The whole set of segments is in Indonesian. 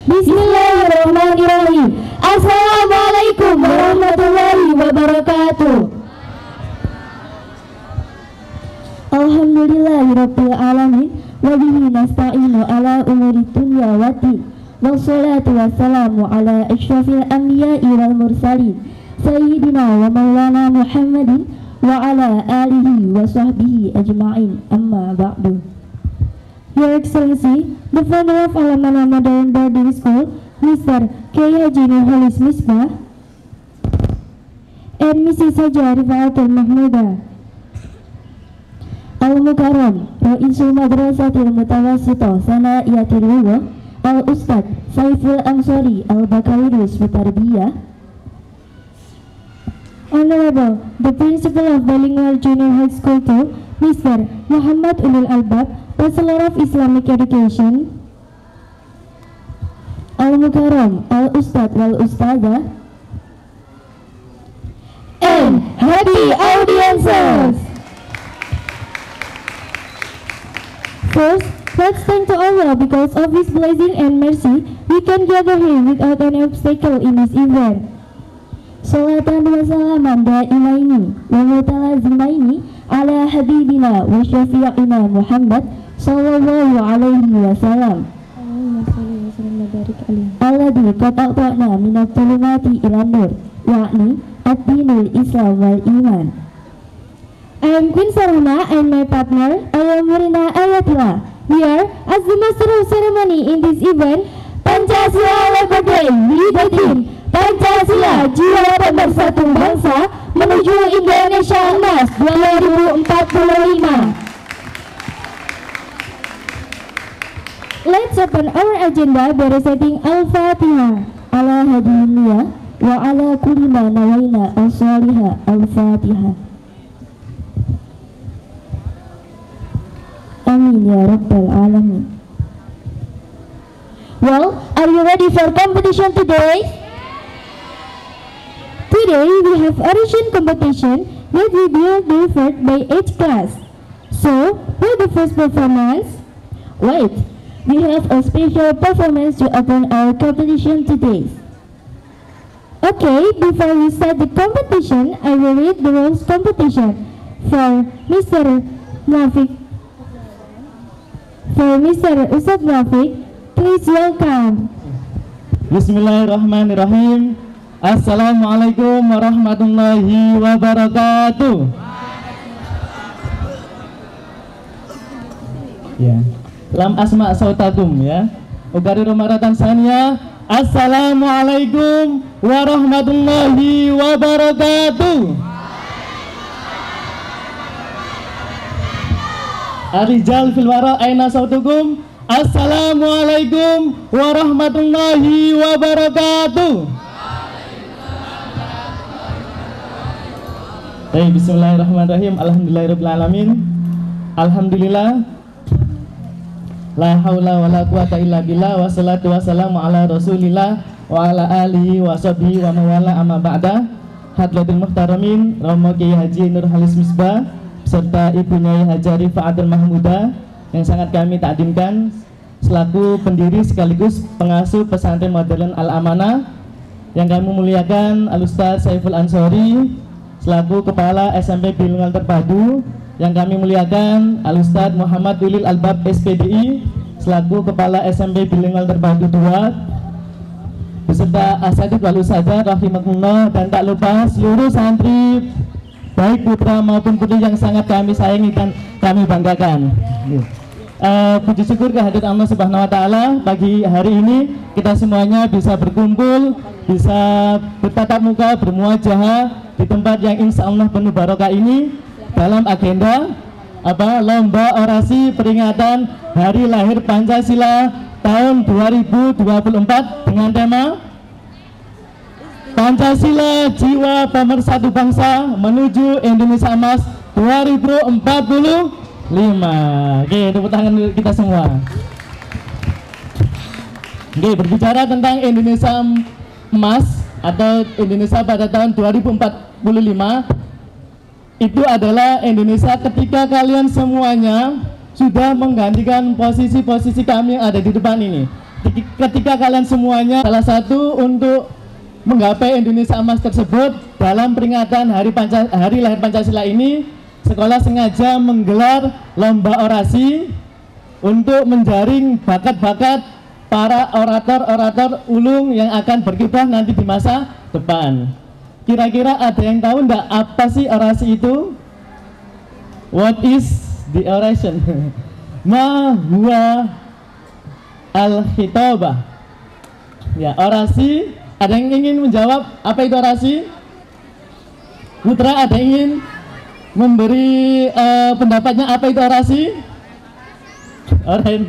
Bismillahirrahmanirrahim. Assalamualaikum warahmatullahi wabarakatuh. Alhamdulillahirabbil alamin wa bihi nasta'inu ala umuri dunya waddin. Wassalatu wassalamu ala asyrafil anbiya'i wal mursalin sayyidina wa maulana Muhammadin wa ala alihi wa sahbihi ajma'in. Amma ba'du. Your Excellency, the founder of Al-Amanah Modern Boarding School, Mr. K. Haji Nurhalis Misbah, and Mrs. Haja Rifaatul Mahmudah Al-Mukarram, Ra'isul Madrasatil Mutawassithah Sana'iyatil Lughah, Al-Ustadz Saiful Ansori Al-Bakalurus Bitarbiyah, Honorable, the Principal of Bilingual Junior High School 2, Mr. Muhammad Ulul Albab, Bachelor of Islamic Education, Al-Mukarram, Al-Ustadz Wal-Ustadzah, and happy audiences! First, let's thank to Allah because of His blessing and mercy, we can gather here without any obstacle in this event. Salatan wa salaman da'imaini wa mutalazimaini ala habibina wa syafi'ina Muhammad sallallahu alaihi wasallam alladhi qad a'ta'na minat tulumati ilan nur yakni ad-dinul Islam wal iman. I am Queen Saruna and my partner I am Murina Ayatullah. We are as the master of ceremony in this event, Pancasila Labor Day with the theme Pancasila Jiwa Pemersatu Bangsa menuju Indonesia Emas 2045. Let's open our agenda by reciting Al-Fatihah ala hadiniyah wa ala kulli ma nawaina as-salihah. Al-Fatihah. Amin ya rabbal alamin. Well, are you ready for competition today? Today we have origin competition that will be delivered by each class. So, for the first performance, wait, we have a special performance to open our competition today. Okay, before we start the competition, I will read the rules competition for Mr. Muafiq. For Mr. Ustadz Muafiq, please welcome. Bismillahirrahmanirrahim. Assalamualaikum warahmatullahi wabarakatuh. Ya, lam asma sautakum ya. Ugari romaratan sania. Assalamualaikum warahmatullahi wabarakatuh. Arijal fil wara aina sautukum. Assalamualaikum warahmatullahi wabarakatuh. Baik, bismillahirrahmanirrahim. Alhamdulillahirrahmanirrahim. Alhamdulillah. La haula wa la quwata illa billah. Wassalatu wassalamu ala rasulillah wa ala alihi wa sahbihi wa mawala amma ba'da. Hadlatul muhtaramin Romo Kiai Haji Nurhalis Misbah serta Ibu Nyai Haja Rifaatul Mahmudah yang sangat kami takdimkan selaku pendiri sekaligus pengasuh pesantren modern Al-Amanah, yang kami muliakan Al-Ustadz Saiful Ansori selaku Kepala SMP Bilingual Terpadu, yang kami muliakan Al-Ustadz Muhammad Ulul Albab SPDI selaku Kepala SMP Bilingual Terpadu 2 beserta Asatidz wal Ustadzah rahimakumullah, dan tak lupa seluruh santri baik putra maupun putri yang sangat kami sayangi dan kami banggakan. Puji syukur kehadirat Allah Subhanahu wa taala, pagi hari ini kita semuanya bisa berkumpul, bisa bertatap muka, bermuajahah di tempat yang insya Allah penuh barokah ini dalam agenda lomba orasi peringatan Hari Lahir Pancasila tahun 2024 dengan tema Pancasila Jiwa Pemersatu Bangsa menuju Indonesia Emas 2045. Oke, tepuk tangan kita semua. Oke, berbicara tentang Indonesia Emas atau Indonesia pada tahun 2045, itu adalah Indonesia ketika kalian semuanya sudah menggantikan posisi-posisi kami yang ada di depan ini. ketika kalian semuanya salah satu untuk menggapai Indonesia Emas tersebut, dalam peringatan Hari Lahir Pancasila ini, sekolah sengaja menggelar lomba orasi untuk menjaring bakat-bakat para orator-orator ulung yang akan berkiprah nanti di masa depan. Kira-kira ada yang tahu enggak apa sih orasi itu? What is the oration? Ma huwa al-khitabah. Ya, orasi. Ada yang ingin menjawab apa itu orasi? Putra, ada yang ingin memberi pendapatnya apa itu orasi?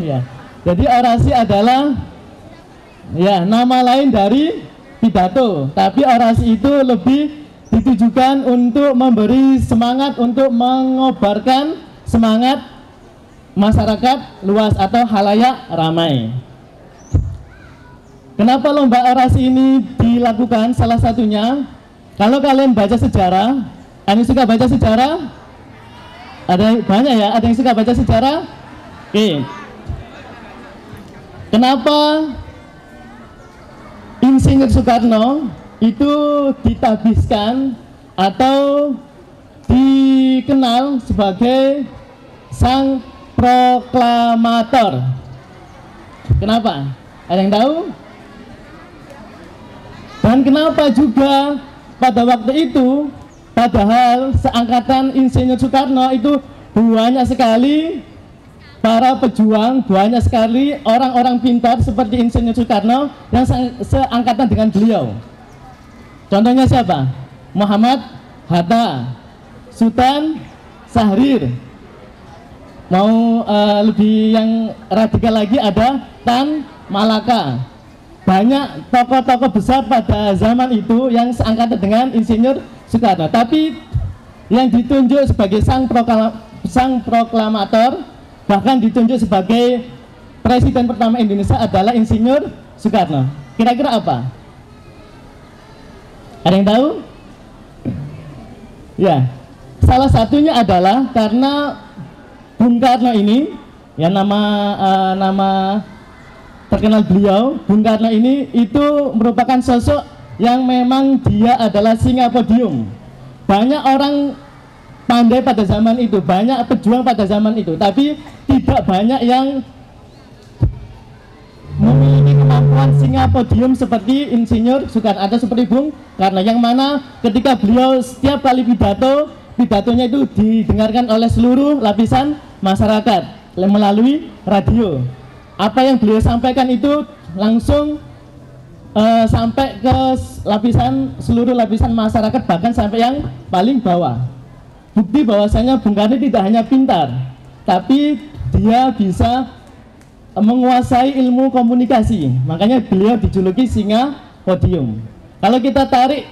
Ya. Jadi orasi adalah ya nama lain dari pidato, tapi orasi itu lebih ditujukan untuk memberi semangat, untuk mengobarkan semangat masyarakat luas atau halayak ramai. Kenapa lomba orasi ini dilakukan? Salah satunya, kalau kalian baca sejarah, ada yang suka baca sejarah? Ada banyak ya, ada yang suka baca sejarah? Oke. Kenapa Insinyur Soekarno itu ditabiskan atau dikenal sebagai sang proklamator? Kenapa? Ada yang tahu? Dan kenapa juga pada waktu itu, padahal seangkatan Insinyur Soekarno itu banyak sekali para pejuang, banyak sekali orang-orang pintar seperti Insinyur Soekarno yang seangkatan dengan beliau. Contohnya siapa? Muhammad Hatta, Sultan Syahrir. Mau lebih yang radikal lagi ada Tan Malaka. Banyak tokoh-tokoh besar pada zaman itu yang seangkatan dengan Insinyur Soekarno. Tapi yang ditunjuk sebagai sang proklamator, bahkan ditunjuk sebagai presiden pertama Indonesia adalah Insinyur Soekarno. Kira-kira apa? Ada yang tahu? Ya, salah satunya adalah karena Bung Karno ini, ya nama terkenal beliau, Bung Karno ini itu merupakan sosok yang memang dia adalah singa podium. Banyak orang pandai pada zaman itu, banyak pejuang pada zaman itu, tapi tidak banyak yang memiliki kemampuan singa podium seperti Insinyur Soekarno atau seperti Bung Karno, yang mana ketika beliau setiap kali pidatonya itu didengarkan oleh seluruh lapisan masyarakat melalui radio. Apa yang beliau sampaikan itu langsung sampai ke seluruh lapisan masyarakat, bahkan sampai yang paling bawah. Bukti bahwasanya Bung Karno tidak hanya pintar, tapi dia bisa menguasai ilmu komunikasi. Makanya beliau dijuluki singa podium. Kalau kita tarik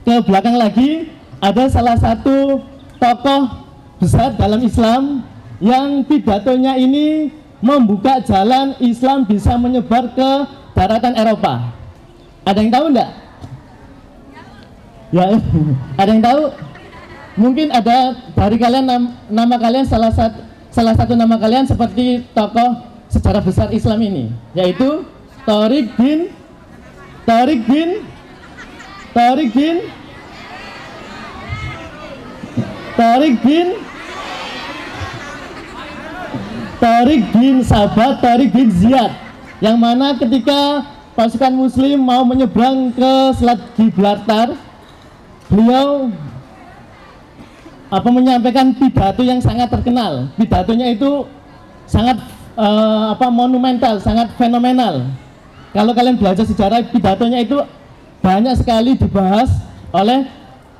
ke belakang lagi, ada salah satu tokoh besar dalam Islam yang pidatonya ini membuka jalan Islam bisa menyebar ke daratan Eropa. Ada yang tahu enggak? Ya, ada yang tahu? Mungkin ada dari kalian nama kalian salah satu nama kalian seperti tokoh sejarah besar Islam ini, yaitu Tariq bin Sabat, Tariq bin Ziyad, yang mana ketika pasukan muslim mau menyeberang ke Selat Gibraltar, beliau menyampaikan pidato yang sangat terkenal. Pidatonya itu sangat monumental, sangat fenomenal. Kalau kalian belajar sejarah, pidatonya itu banyak sekali dibahas oleh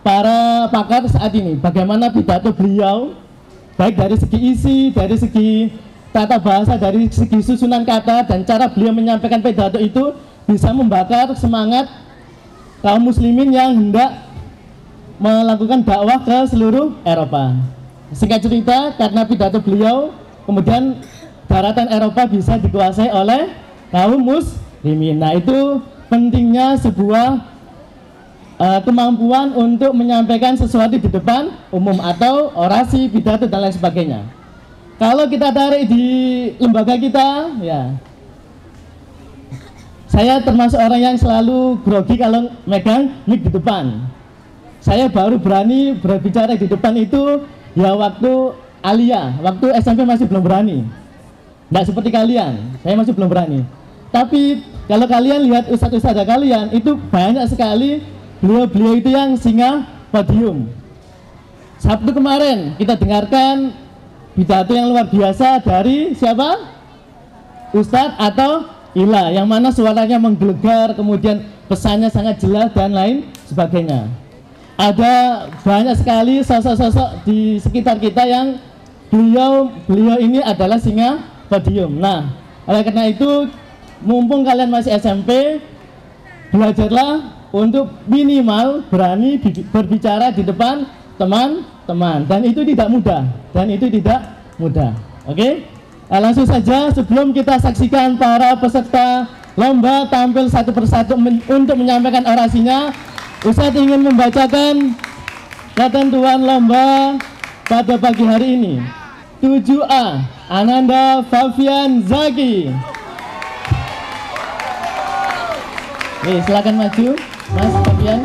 para pakar saat ini. Bagaimana pidato beliau, baik dari segi isi, dari segi tata bahasa, dari segi susunan kata, dan cara beliau menyampaikan pidato itu bisa membakar semangat kaum muslimin yang hendak melakukan dakwah ke seluruh Eropa. Singkat cerita, karena pidato beliau, kemudian daratan Eropa bisa dikuasai oleh kaum muslimin. Nah, itu pentingnya sebuah kemampuan untuk menyampaikan sesuatu di depan umum atau orasi, pidato, dan lain sebagainya. Kalau kita tarik di lembaga kita, ya Saya termasuk orang yang selalu grogi kalau megang mic di depan. Saya baru berani berbicara di depan itu ya waktu Alia, waktu SMP masih belum berani. Nggak seperti kalian, saya masih belum berani. Tapi kalau kalian lihat ustadz-ustadz kalian, itu banyak sekali beliau-beliau itu yang singgah podium. Sabtu kemarin kita dengarkan pidato yang luar biasa dari siapa? Ustadz atau Ila, yang mana suaranya menggelegar, kemudian pesannya sangat jelas dan lain sebagainya. Ada banyak sekali sosok-sosok di sekitar kita yang beliau ini adalah singa podium. Nah, oleh karena itu, mumpung kalian masih SMP, belajarlah untuk minimal berani berbicara di depan teman-teman, dan itu tidak mudah. Oke? Langsung saja, sebelum kita saksikan para peserta lomba tampil satu persatu untuk menyampaikan orasinya, Ustadz ingin membacakan ketentuan lomba pada pagi hari ini. 7A, Ananda Fafian Zaki. Oke, silakan maju, Mas Fabian.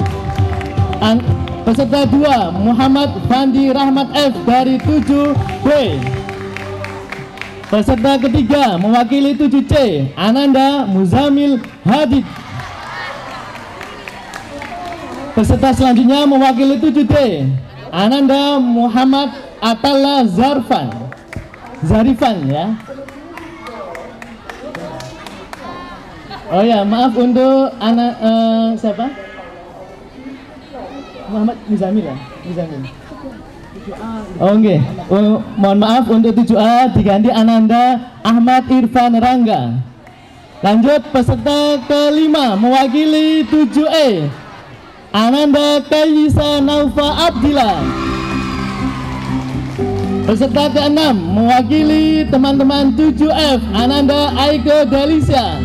Peserta 2, Muhammad Fandi Rahmat F dari 7B. Peserta ketiga, mewakili 7C, Ananda Muzamil Hadid. Peserta selanjutnya mewakili 7D, Ananda Muhammad Atalla Zarifan ya. Oh ya, maaf untuk anak siapa? Muhammad Muzamil ya? Muzamil. Oh, oke. Mohon maaf untuk 7A diganti Ananda Ahmad Irfan Rangga. Lanjut, peserta kelima mewakili 7E, Ananda Kayisa Naufa Abdillah. Peserta ke-6 mewakili teman-teman 7F, Ananda Aiko Delicia.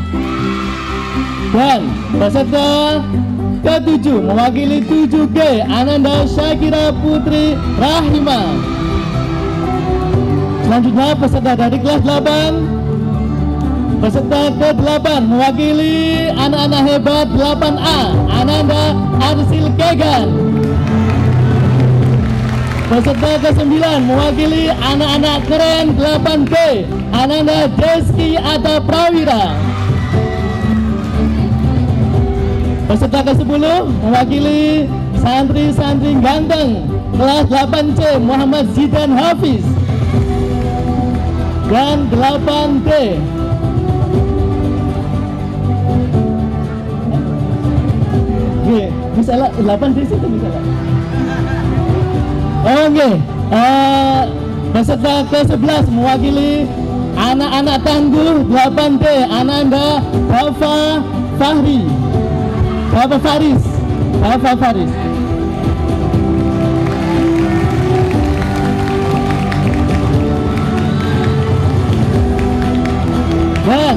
Dan peserta ke-7 mewakili 7G, Ananda Syakira Putri Rahima. Selanjutnya peserta dari kelas 8. Peserta ke-8 mewakili anak-anak hebat 8A, Ananda Arsil Kegan. Peserta ke-9 mewakili anak-anak keren 8B, Ananda Deski Atta Prawira. Peserta ke-10 mewakili santri-santri ganteng kelas 8C, Muhammad Zidan Hafiz. Dan 8D misalnya 8 di situ misalnya. Oke. Peserta ke-11 mewakili anak-anak tangguh 8D, Ananda Bafa Faris. Dan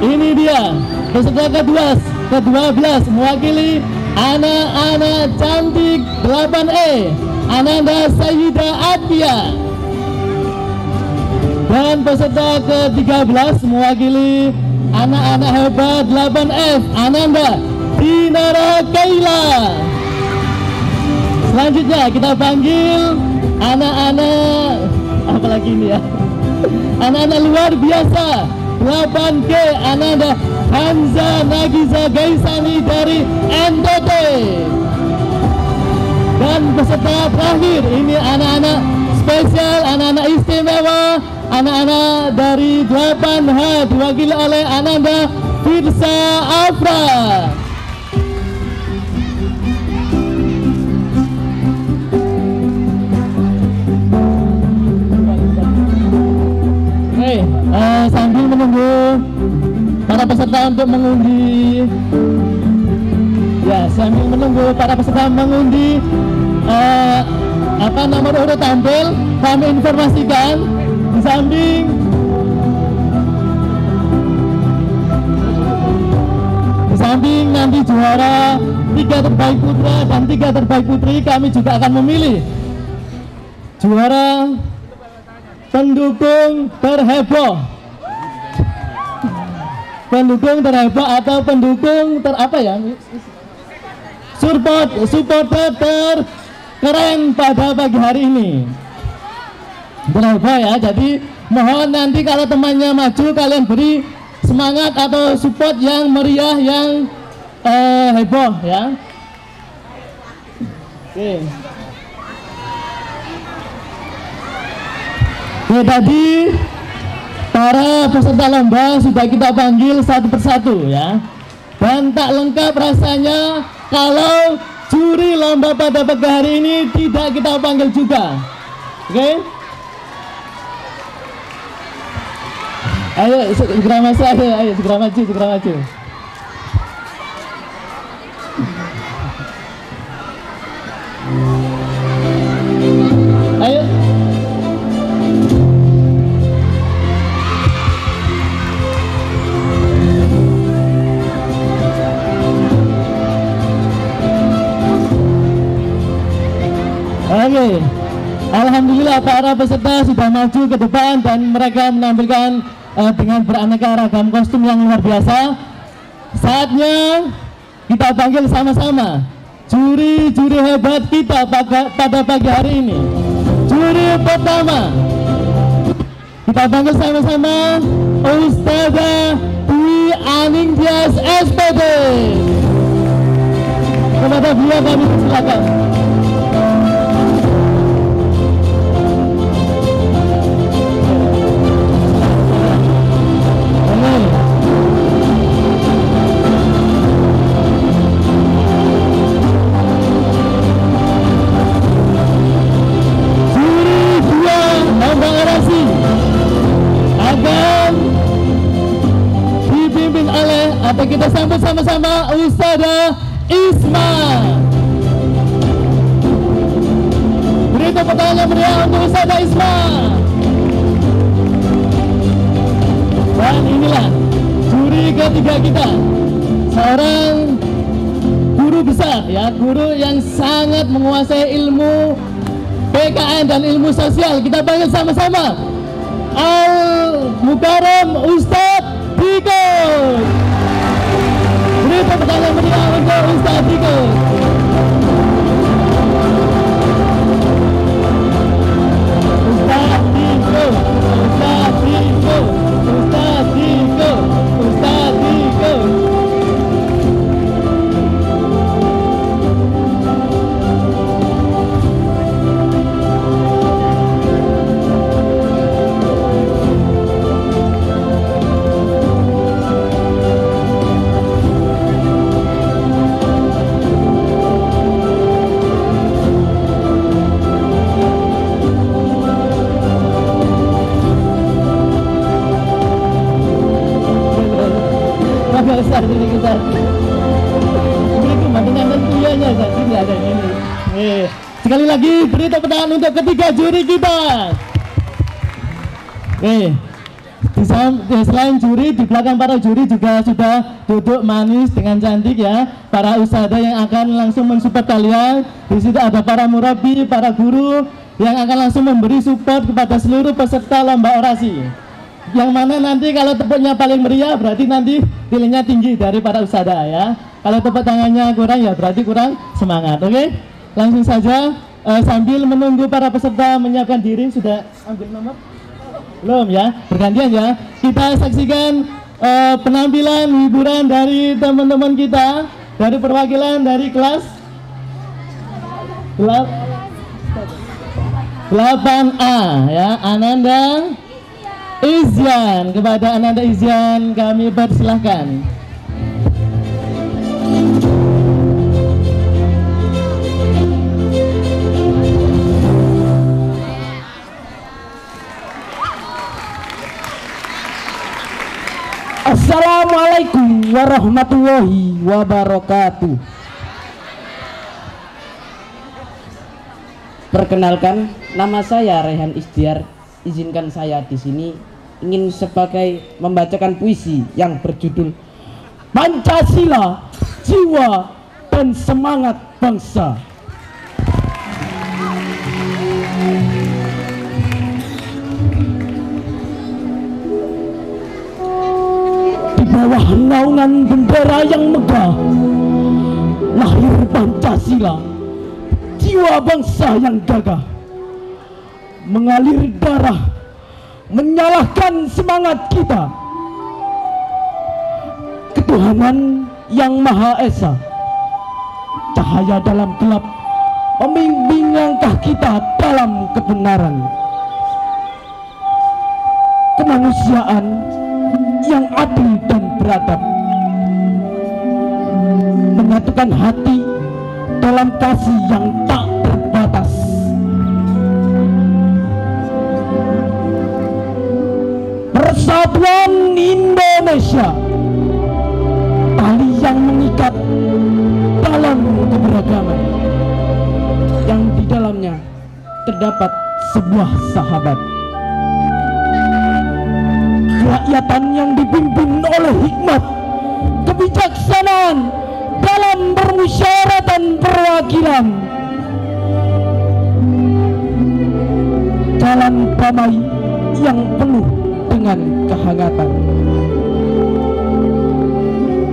ini dia peserta ke-12 mewakili anak-anak cantik 8E, Ananda Sayyida Atia. Dan peserta ke-13 mewakili anak-anak hebat 8F, Ananda Dinara Kaila. Selanjutnya kita panggil anak-anak apalagi ini ya, anak-anak luar biasa 8G, Ananda Hamza Nagiza Gaisani dari NTT. Dan peserta terakhir ini anak-anak spesial, anak-anak istimewa, anak-anak dari 8H diwakili oleh Ananda Firsa Afra. Sambil menunggu para peserta untuk mengundi, ya sambil menunggu para peserta mengundi nomor urut tampil, kami informasikan di samping nanti juara 3 terbaik putra dan 3 terbaik putri, kami juga akan memilih juara pendukung terheboh. pendukung terhebat atau pendukung terapa ya? Supporter terkeren pada pagi hari ini. Terhebat ya. Jadi mohon nanti kalau temannya maju kalian beri semangat atau support yang meriah, yang heboh ya. Oke. Oke, tadi para peserta lomba sudah kita panggil satu persatu ya. Dan tak lengkap rasanya kalau juri lomba pada pagi hari ini tidak kita panggil juga. Oke? Ayo segera masuk, ayo segera maju. Ayo. Oke, alhamdulillah para peserta sudah maju ke depan dan mereka menampilkan dengan beraneka ragam kostum yang luar biasa. Saatnya kita panggil sama-sama juri-juri hebat kita pada pagi hari ini. Juri pertama kita panggil sama-sama Ustazah Dwi Anindya SPD. Kepada beliau kami silakan. Atau kita sambut sama-sama Ustazah Isma. Beri tepuk tangan yang meriah untuk Ustazah Isma. Dan inilah juri ketiga kita, seorang guru besar ya, guru yang sangat menguasai ilmu PKN dan ilmu sosial. Kita panggil sama-sama Al-Mukarram Ustadz Diko. Beri tepuk tangan meriah untuk Ustadz Diko. Ustadz Diko, Ustadz Diko, Ustadz Diko, Ustadz Diko. Sekali lagi beri tepuk tangan untuk ketiga juri kita. Selain juri, di belakang para juri juga sudah duduk manis dengan cantik ya, para ustadzah yang akan langsung mensupport kalian. Di situ ada para murabi, para guru yang akan langsung memberi support kepada seluruh peserta lomba orasi. Yang mana nanti kalau tepuknya paling meriah berarti nanti nilainya tinggi dari para ustadzah ya. Kalau tepuk tangannya kurang ya berarti kurang semangat. Oke? Langsung saja sambil menunggu para peserta menyiapkan diri. Sudah ambil nomor? Belum ya? Bergantian ya. Kita saksikan penampilan hiburan dari teman-teman kita dari perwakilan dari kelas 8A ya, Ananda Izyan. Kepada Ananda Izyan kami persilahkan. Assalamualaikum warahmatullahi wabarakatuh. Perkenalkan, nama saya Rehan Istiar. Izinkan saya di sini ingin sebagai membacakan puisi yang berjudul Pancasila, Jiwa dan Semangat Bangsa. Di bawah Naungan bendera yang megah, lahir Pancasila, jiwa bangsa yang gagah. Mengalir darah, menyalahkan semangat kita. Ketuhanan yang Maha Esa, cahaya dalam gelap, membimbing langkah kita dalam kebenaran. Kemanusiaan yang adil dan beradab, menyatukan hati dalam kasih yang tak terbatas. Persatuan Indonesia, tali yang mengikat dalam keberagaman, yang di dalamnya terdapat sebuah sahabat. Kerakyatan yang dipimpin oleh hikmat, kebijaksanaan dalam permusyawaratan perwakilan. Jalan damai yang penuh dengan kehangatan.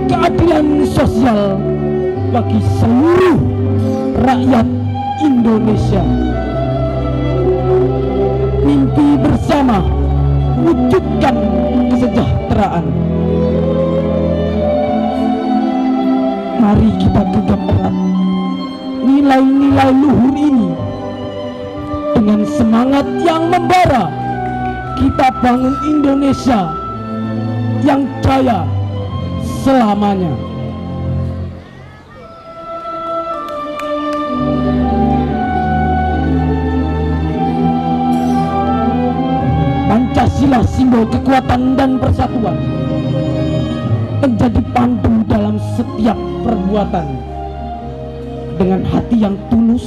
Keadilan sosial bagi seluruh rakyat Indonesia. Mimpi bersama, wujudkan kesejahteraan. Mari kita genggam erat nilai-nilai luhur ini. Dengan semangat yang membara, kita bangun Indonesia yang jaya selamanya. Pancasila simbol kekuatan dan persatuan, menjadi pandu dalam setiap perbuatan. Dengan hati yang tulus,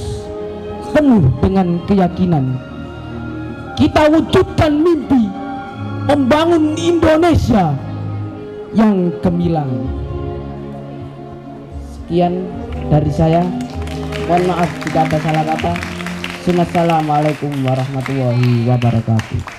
penuh dengan keyakinan, kita wujudkan mimpi membangun Indonesia yang gemilang. Sekian dari saya, mohon maaf jika ada salah kata. Assalamualaikum warahmatullahi wabarakatuh.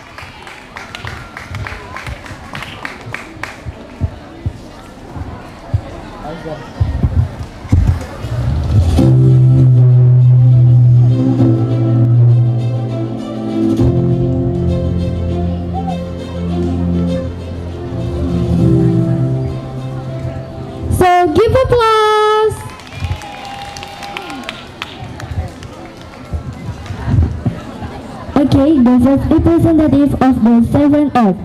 Give applause. Okay, the first representative of the 7F.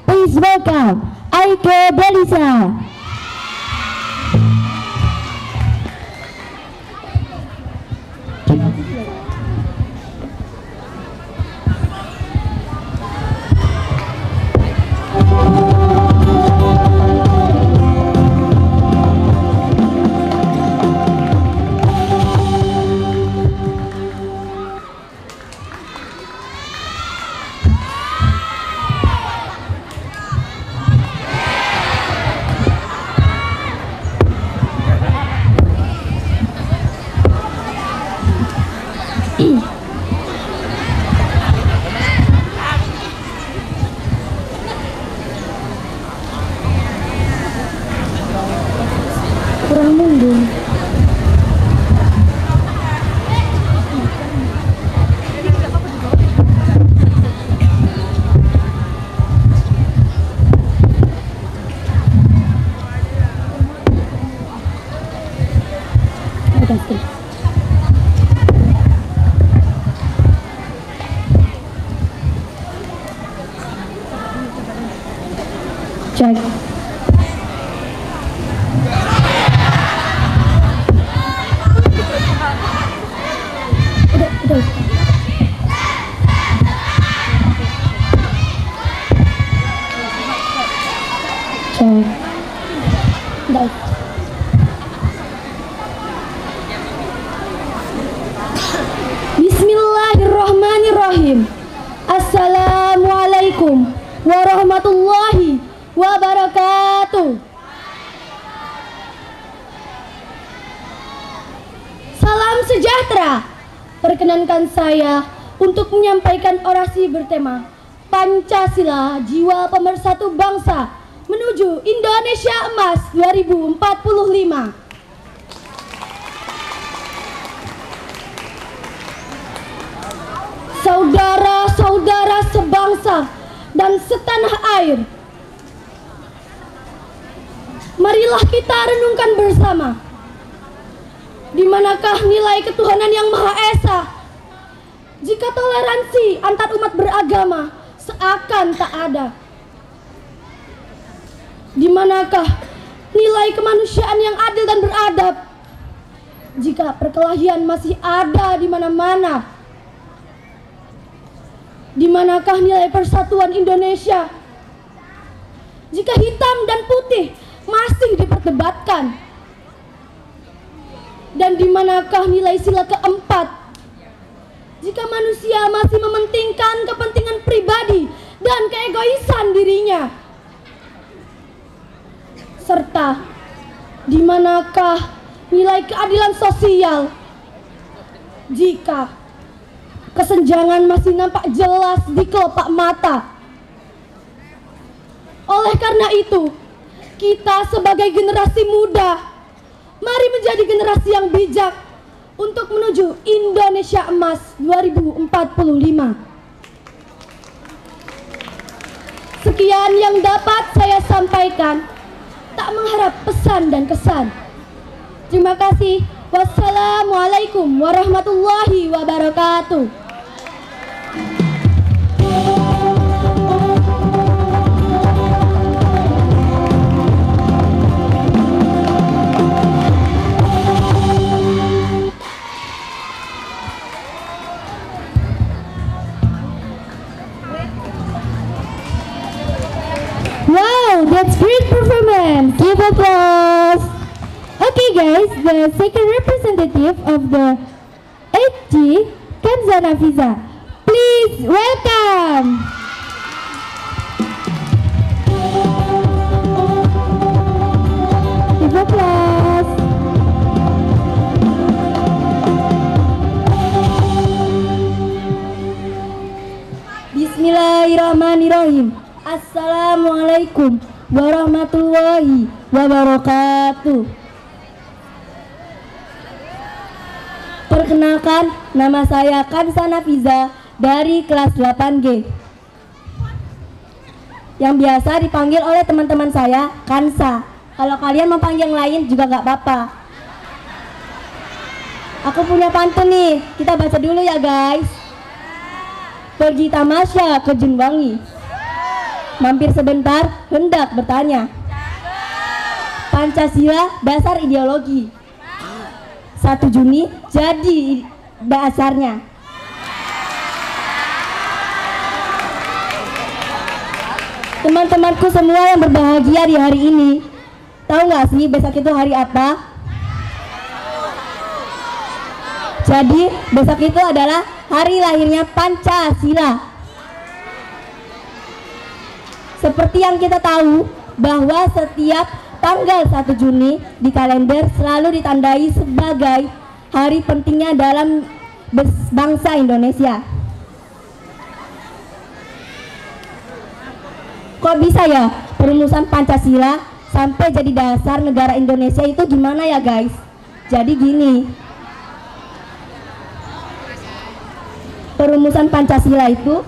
Please welcome Aike Belisa. Kurang mundur. Cek. Udah. Cek. Udah. Bismillahirrahmanirrahim. Assalamualaikum warahmatullahi wabarakatuh. Salam sejahtera. Perkenankan saya untuk menyampaikan orasi bertema Pancasila, jiwa pemersatu bangsa, menuju Indonesia Emas 2045. Saudara-saudara sebangsa dan setanah air, marilah kita renungkan bersama, di manakah nilai ketuhanan yang Maha Esa jika toleransi antar umat beragama seakan tak ada? Di manakah nilai kemanusiaan yang adil dan beradab jika perkelahian masih ada di mana-mana? Di manakah nilai persatuan Indonesia jika hitam dan putih masih diperdebatkan? Dan di manakah nilai sila keempat jika manusia masih mementingkan kepentingan pribadi dan keegoisan dirinya? Serta di manakah nilai keadilan sosial jika kesenjangan masih nampak jelas di kelopak mata? Oleh karena itu, kita sebagai generasi muda, mari menjadi generasi yang bijak untuk menuju Indonesia Emas 2045. Sekian yang dapat saya sampaikan, tak mengharap pesan dan kesan. Terima kasih. Wassalamualaikum warahmatullahi wabarakatuh. Wow, that's great performance. Give applause. Okay guys, the second representative of the 8G, Kanza Nafiza. Please welcome. Give applause. Bismillahirrahmanirrahim. Assalamualaikum warahmatullahi wabarakatuh. Perkenalkan, nama saya Kanza Nafiza dari kelas 8G, yang biasa dipanggil oleh teman-teman saya Kansa. Kalau kalian mau panggil yang lain juga gak apa-apa. Aku punya pantun nih, kita baca dulu ya guys. Pergi tamasya ke Junwangi, mampir sebentar hendak bertanya. Pancasila dasar ideologi, 1 Juni jadi dasarnya. Teman-temanku semua yang berbahagia di hari ini, tahu nggak sih besok itu hari apa? Jadi besok itu adalah hari lahirnya Pancasila. Seperti yang kita tahu bahwa setiap tanggal 1 Juni di kalender selalu ditandai sebagai hari pentingnya dalam bangsa Indonesia. Kok bisa ya perumusan Pancasila sampai jadi dasar negara Indonesia itu gimana ya guys? Jadi gini, perumusan Pancasila itu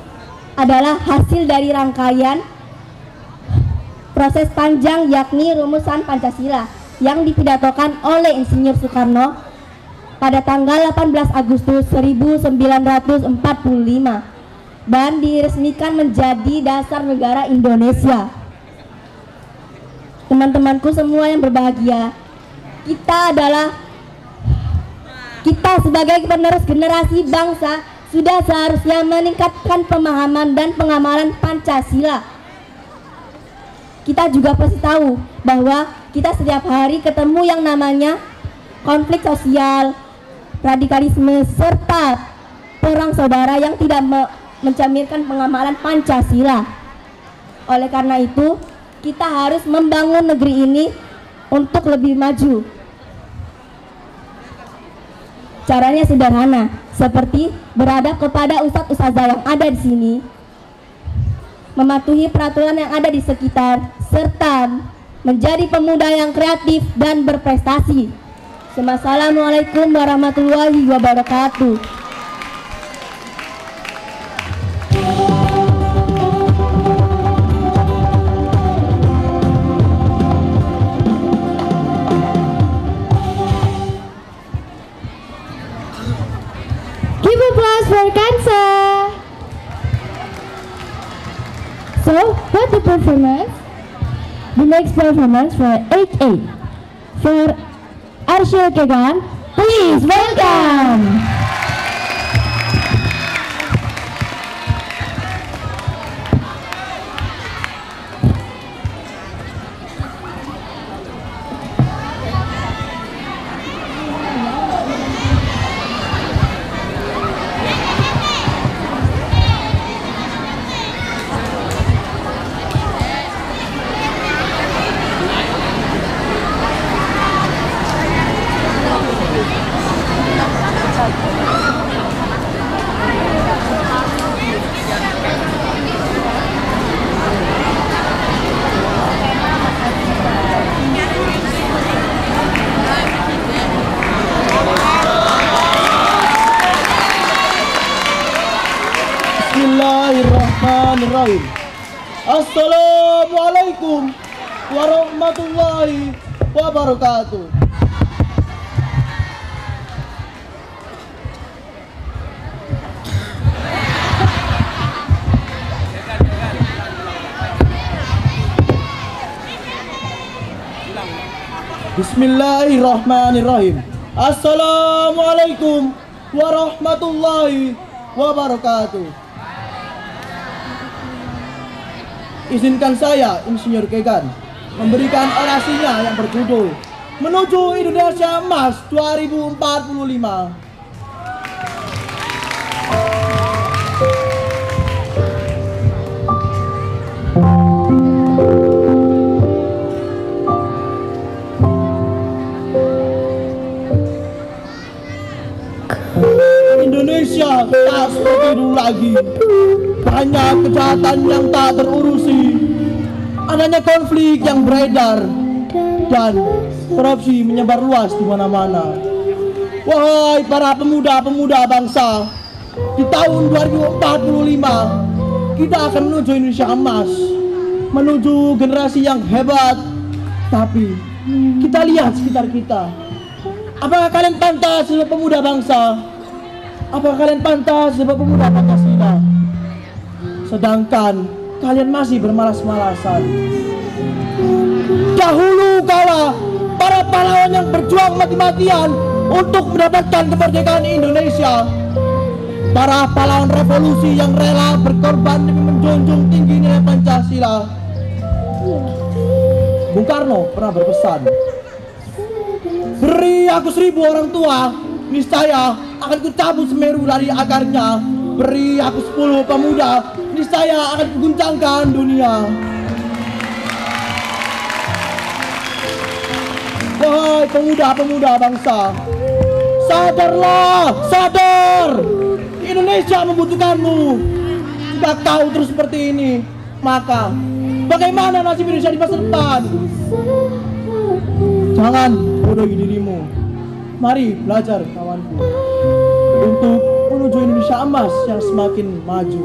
adalah hasil dari rangkaian proses panjang, yakni rumusan Pancasila yang dipidatokan oleh Insinyur Soekarno pada tanggal 18 Agustus 1945 dan diresmikan menjadi dasar negara Indonesia. Teman-temanku semua yang berbahagia, kita sebagai penerus generasi bangsa sudah seharusnya meningkatkan pemahaman dan pengamalan Pancasila. Kita juga pasti tahu bahwa kita setiap hari ketemu yang namanya konflik sosial, radikalisme, serta perang saudara yang tidak mencerminkan pengamalan Pancasila. Oleh karena itu, kita harus membangun negeri ini untuk lebih maju. Caranya sederhana, seperti beradab kepada ustadz ustazah yang ada di sini. mematuhi peraturan yang ada di sekitar, serta menjadi pemuda yang kreatif dan berprestasi. Assalamualaikum warahmatullahi wabarakatuh. Give applause for Kansa. So, what the performance? The next performance for 8A. For Arshil Kegan, please welcome. Bismillahirrahmanirrahim. Assalamualaikum warahmatullahi wabarakatuh. Bismillahirrahmanirrahim. Assalamualaikum warahmatullahi wabarakatuh. Izinkan saya, Insinyur Kegan, memberikan orasinya yang berjudul Menuju Indonesia Emas 2045. Indonesia tak seperti dulu lagi. Banyak kejahatan yang tak terurusi, adanya konflik yang beredar, dan korupsi menyebar luas di mana-mana. Wahai para pemuda-pemuda bangsa, di tahun 2045 kita akan menuju Indonesia emas, menuju generasi yang hebat. Tapi kita lihat sekitar kita. Apakah kalian pantas sebagai pemuda bangsa? Apakah kalian pantas sebagai pemuda Pancasila? Sedangkan kalian masih bermalas-malasan. Dahulu kala para pahlawan yang berjuang mati-matian untuk mendapatkan kemerdekaan Indonesia, para pahlawan revolusi yang rela berkorban demi menjunjung tinggi nilai Pancasila. Bung Karno pernah berpesan, beri aku 1000 orang tua, niscaya akan kucabut Semeru dari akarnya. Beri aku 10 pemuda, niscaya akan kuguncangkan dunia. Wahai pemuda-pemuda bangsa, sadarlah, sadar! Indonesia membutuhkanmu. Jika kau terus seperti ini, maka bagaimana nasib Indonesia di masa depan? Jangan bodohi dirimu. Mari belajar kawanku, untuk menuju Indonesia emas yang semakin maju.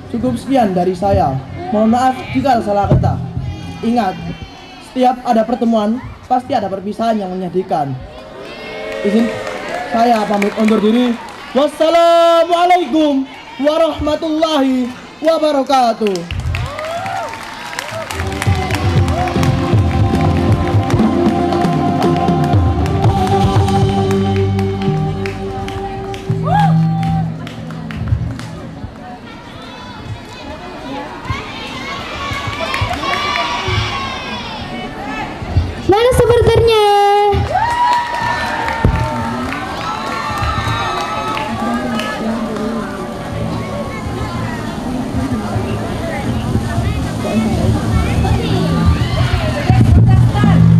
Cukup sekian dari saya. Mohon maaf jika salah kata. Ingat, setiap ada pertemuan pasti ada perpisahan yang menyedihkan. Izin saya pamit undur diri. Wassalamualaikum warahmatullahi wabarakatuh. Mana supporternya?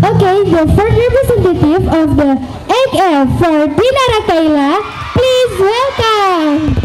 Okay, the first representative of the Make a for Dinara Kaila. Please welcome.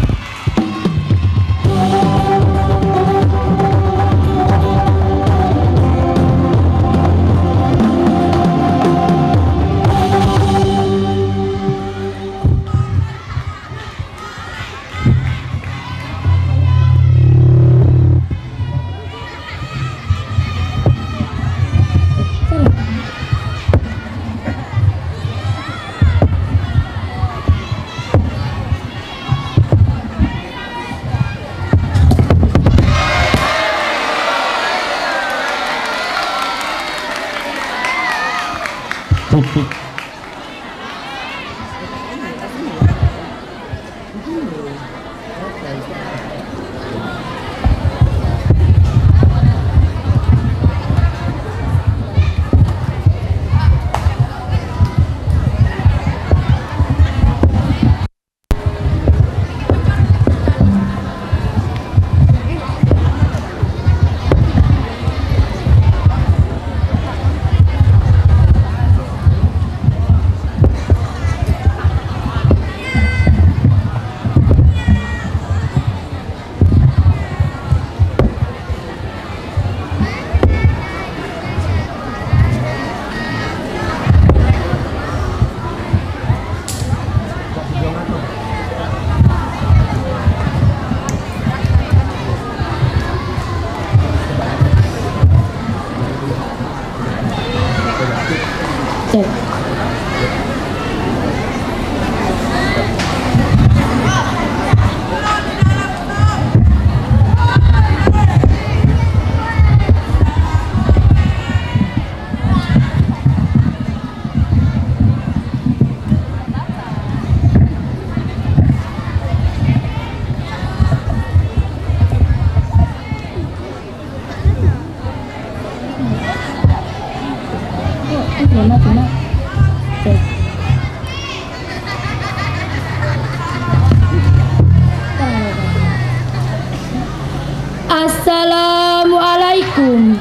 Assalamualaikum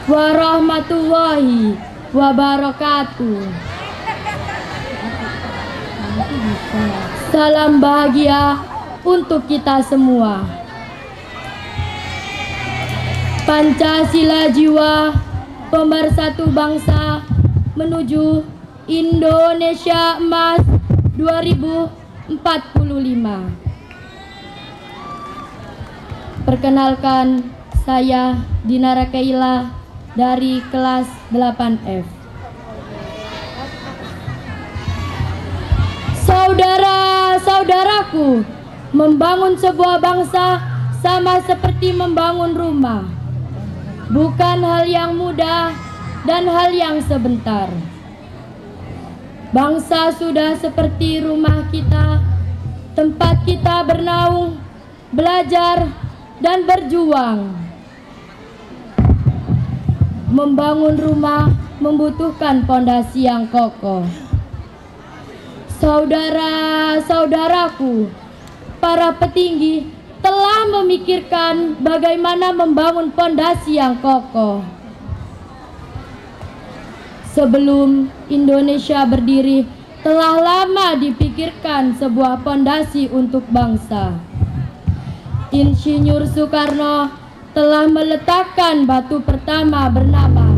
warahmatullahi wabarakatuh. Salam bahagia untuk kita semua. Pancasila jiwa, pemersatu bangsa menuju Indonesia Emas 2045. Perkenalkan, saya Dinara Kaila dari kelas 8F. Saudara-saudaraku, membangun sebuah bangsa sama seperti membangun rumah. Bukan hal yang mudah dan hal yang sebentar. Bangsa sudah seperti rumah kita, tempat kita bernaung, belajar, dan berjuang. Membangun rumah membutuhkan pondasi yang kokoh. Saudara-saudaraku, para petinggi telah memikirkan bagaimana membangun pondasi yang kokoh. Sebelum Indonesia berdiri, telah lama dipikirkan sebuah pondasi untuk bangsa. Insinyur Soekarno telah meletakkan batu pertama bernama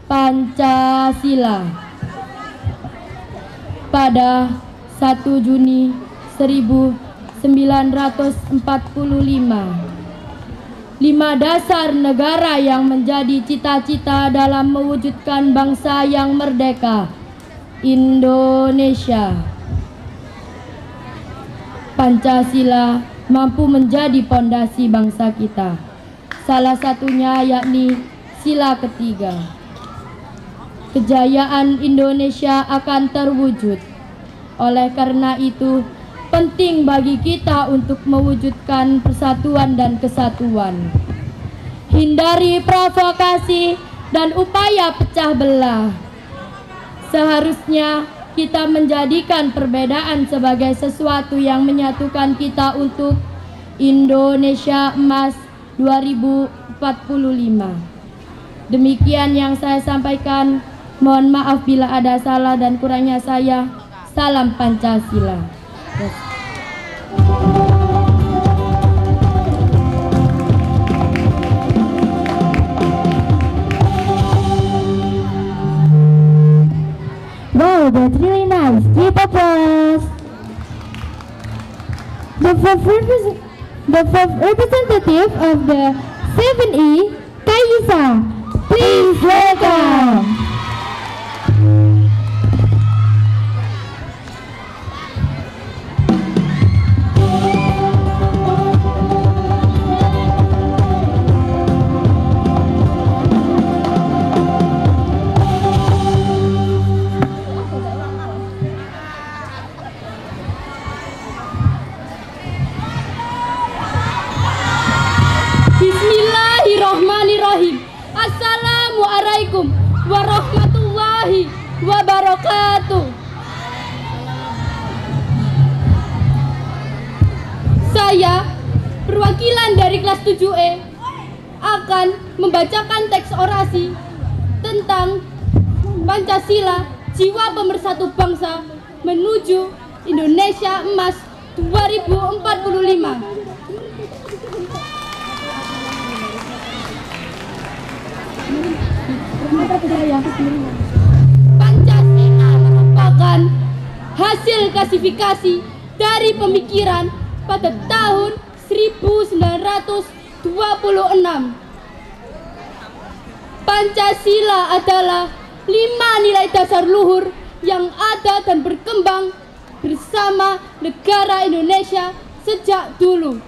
Pancasila pada 1 Juni 1945. 5 dasar negara yang menjadi cita-cita dalam mewujudkan bangsa yang merdeka, Indonesia. Pancasila mampu menjadi pondasi bangsa kita. Salah satunya yakni sila ketiga. Kejayaan Indonesia akan terwujud. Oleh karena itu, penting bagi kita untuk mewujudkan persatuan dan kesatuan. Hindari provokasi dan upaya pecah belah. Seharusnya kita menjadikan perbedaan sebagai sesuatu yang menyatukan kita untuk Indonesia Emas 2045. Demikian yang saya sampaikan. Mohon maaf bila ada salah dan kurangnya saya. Salam Pancasila. Wow, that's really nice. Keep applause. The fourth representative of the 7E, Kaisa. Please welcome. Bismillahirrahmanirrahim. Assalamualaikum warahmatullahi wabarakatuh. Saya, perwakilan dari kelas 7E, akan membacakan teks orasi tentang Pancasila, jiwa pemersatu bangsa menuju Indonesia Emas 2045. Pancasila merupakan hasil klasifikasi dari pemikiran pada tahun 1926. Pancasila adalah 5 nilai dasar luhur yang ada dan berkembang bersama negara Indonesia sejak dulu.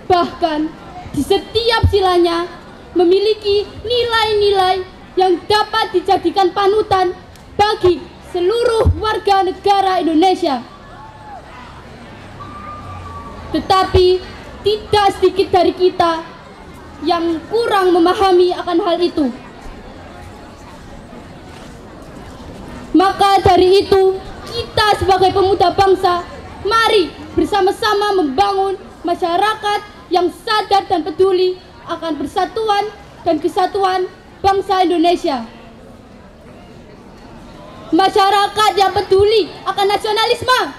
Bahkan di setiap silanya memiliki nilai-nilai yang dapat dijadikan panutan bagi seluruh warga negara Indonesia. Tetapi tidak sedikit dari kita yang kurang memahami akan hal itu. Maka dari itu, kita sebagai pemuda bangsa, mari bersama-sama membangun masyarakat yang sadar dan peduli akan persatuan dan kesatuan bangsa Indonesia. Masyarakat yang peduli akan nasionalisme,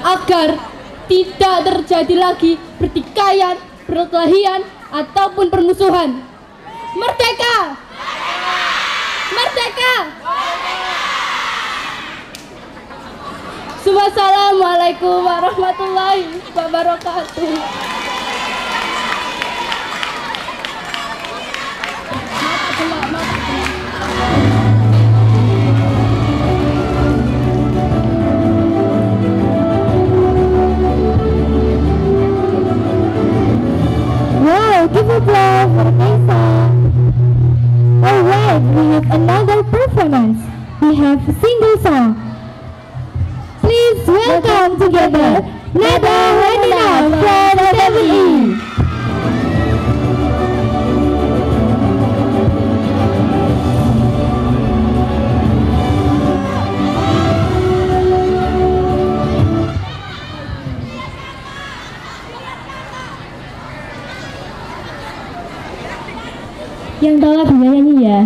agar tidak terjadi lagi pertikaian, perkelahian, ataupun permusuhan. Merdeka! Merdeka! Wassalamualaikum warahmatullahi wabarakatuh. Wow, give applause for Kaisa. Alright, we have another performance. We have a single song. Please welcome together Nada Hanina from 7E. Yang tahu lagunya nyanyi ya.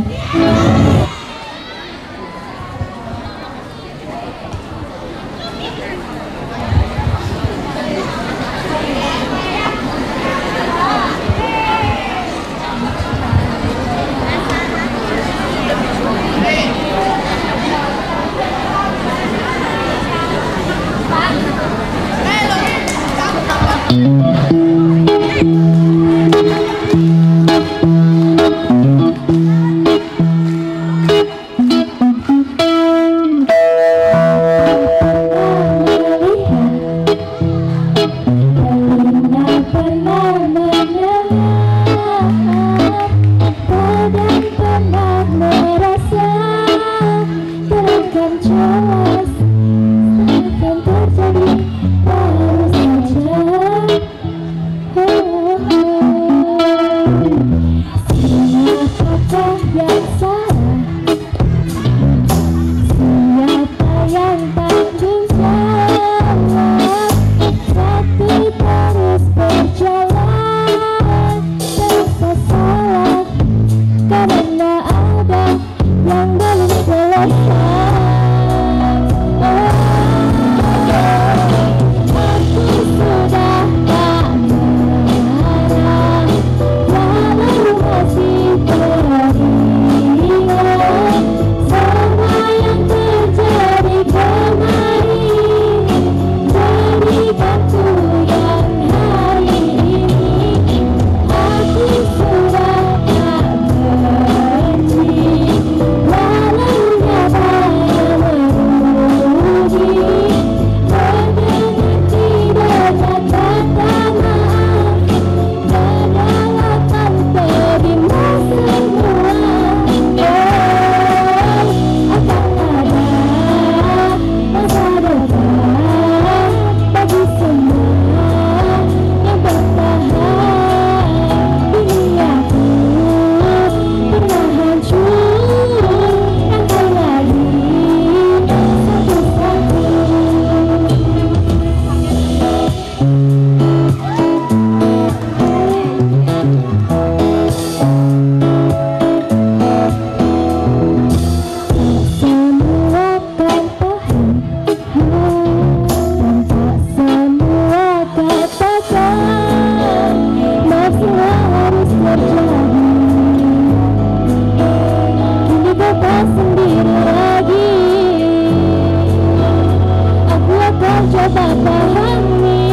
coba pahami.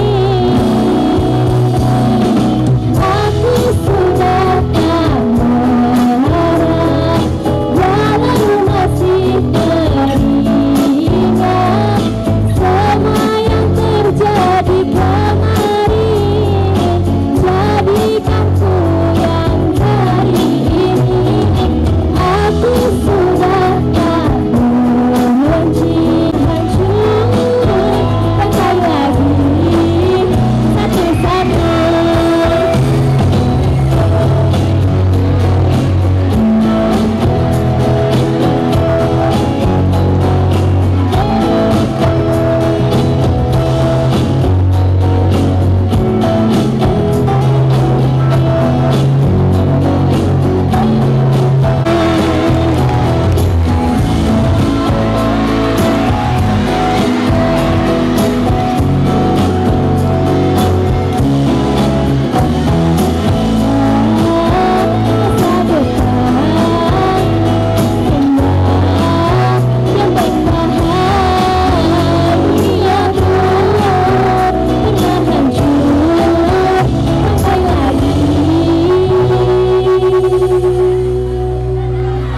Aku sudah tak marah, walau masih teringat semua yang terjadi kemarin. Jadikan ku yang hari ini. Aku sudah tak benci, hancur, pakai lagi satu-satu.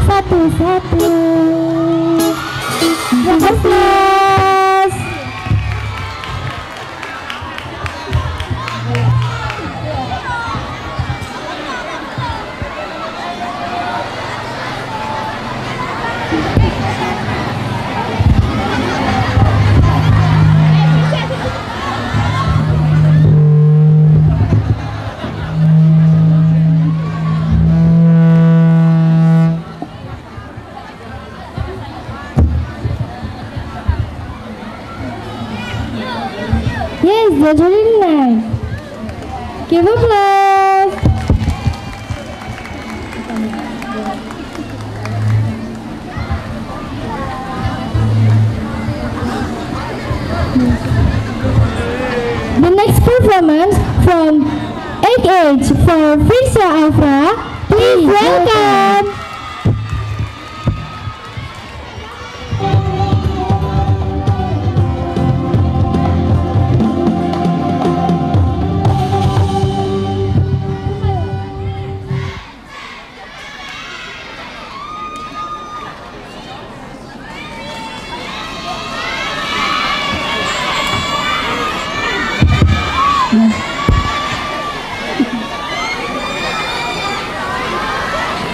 Satu-satu. Plus. Yes, that's really nice. Give applause. The next performance from 8H for Firsha Afra. Please welcome.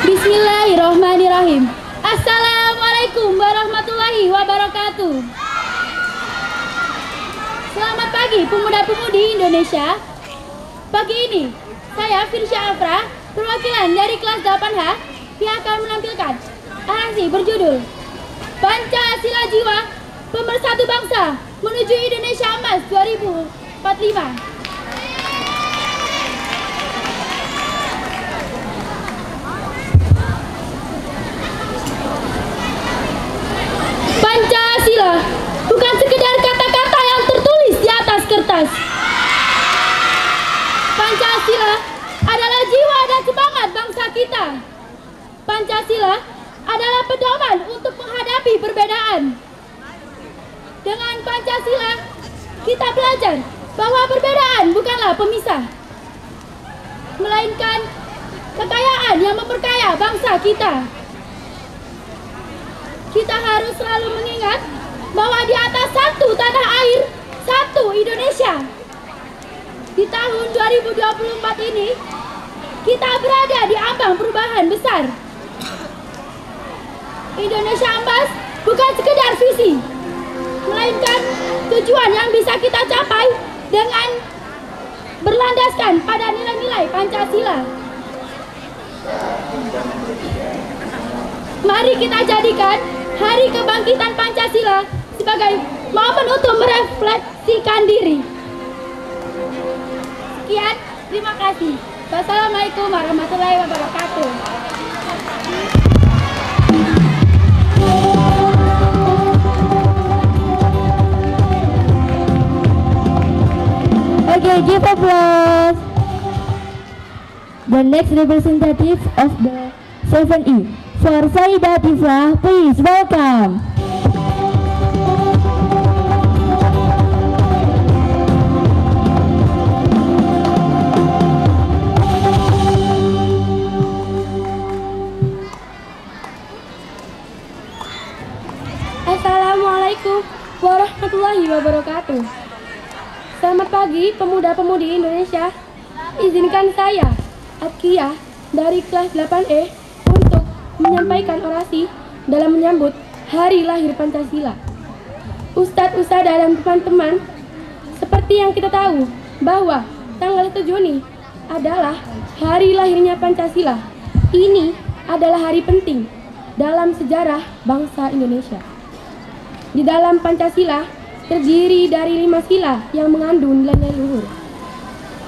Bismillahirrahmanirrahim. Assalamualaikum warahmatullahi wabarakatuh. Selamat pagi pemuda-pemudi Indonesia. Pagi ini saya Firsha Afra, perwakilan dari kelas 8H, yang akan menampilkan narasi berjudul Pancasila Jiwa Pemersatu Bangsa Menuju Indonesia Emas 2045. Pancasila bukan sekedar kata-kata yang tertulis di atas kertas. Pancasila adalah jiwa dan semangat bangsa kita. Pancasila adalah pedoman untuk menghadapi perbedaan. Dengan Pancasila, kita belajar bahwa perbedaan bukanlah pemisah, melainkan kekayaan yang memperkaya bangsa kita. Kita harus selalu mengingat bahwa di atas satu tanah air, satu Indonesia. Di tahun 2024 ini, kita berada di ambang perubahan besar. Indonesia Emas bukan sekedar visi, melainkan tujuan yang bisa kita capai dengan berlandaskan pada nilai-nilai Pancasila. Mari kita jadikan Hari Kebangkitan Pancasila sebagai momen untuk merefleksikan diri. Sekian, terima kasih. Wassalamualaikum warahmatullahi wabarakatuh. Okay, give applause. The next representative of the 7E for Saida Tifrah, please welcome. wabarakatuh. Selamat pagi pemuda-pemudi Indonesia. Izinkan saya, Atkia dari kelas 8E untuk menyampaikan orasi dalam menyambut Hari Lahir Pancasila. Ustadz, Ustadzah, dan teman-teman, seperti yang kita tahu bahwa tanggal 7 Juni adalah hari lahirnya Pancasila. Ini adalah hari penting dalam sejarah bangsa Indonesia. Di dalam Pancasila terdiri dari 5 sila yang mengandung nilai-nilai luhur.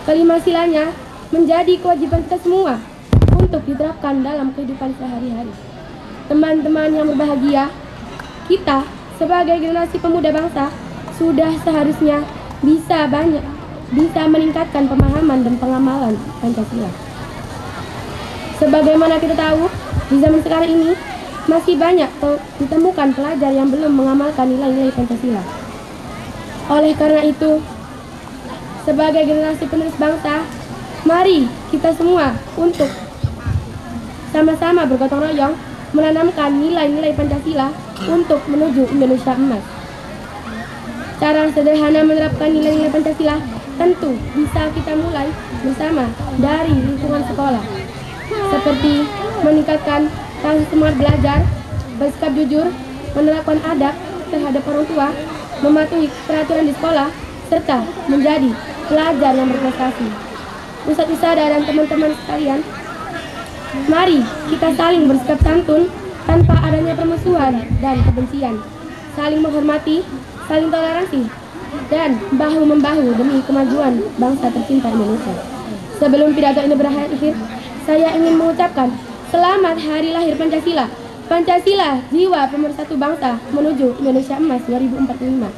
Kelima silanya menjadi kewajiban kita semua untuk diterapkan dalam kehidupan sehari-hari. Teman-teman yang berbahagia, kita sebagai generasi pemuda bangsa sudah seharusnya bisa meningkatkan pemahaman dan pengamalan Pancasila. Sebagaimana kita tahu, di zaman sekarang ini masih banyak ditemukan pelajar yang belum mengamalkan nilai-nilai Pancasila. Oleh karena itu, sebagai generasi penerus bangsa, mari kita semua untuk sama-sama bergotong royong menanamkan nilai-nilai Pancasila untuk menuju Indonesia emas. Cara sederhana menerapkan nilai-nilai Pancasila tentu bisa kita mulai bersama dari lingkungan sekolah, seperti meningkatkan rasa semangat belajar, bersikap jujur, menerapkan adab terhadap orang tua, mematuhi peraturan di sekolah, serta menjadi pelajar yang berprestasi. Ustadz-ustadzah dan teman-teman sekalian, mari kita saling bersikap santun tanpa adanya permusuhan dan kebencian, saling menghormati, saling toleransi, dan bahu-membahu demi kemajuan bangsa tercinta Indonesia. Sebelum pidato ini berakhir, saya ingin mengucapkan selamat Hari Lahir Pancasila. Pancasila, jiwa pemersatu bangsa menuju Indonesia Emas 2045.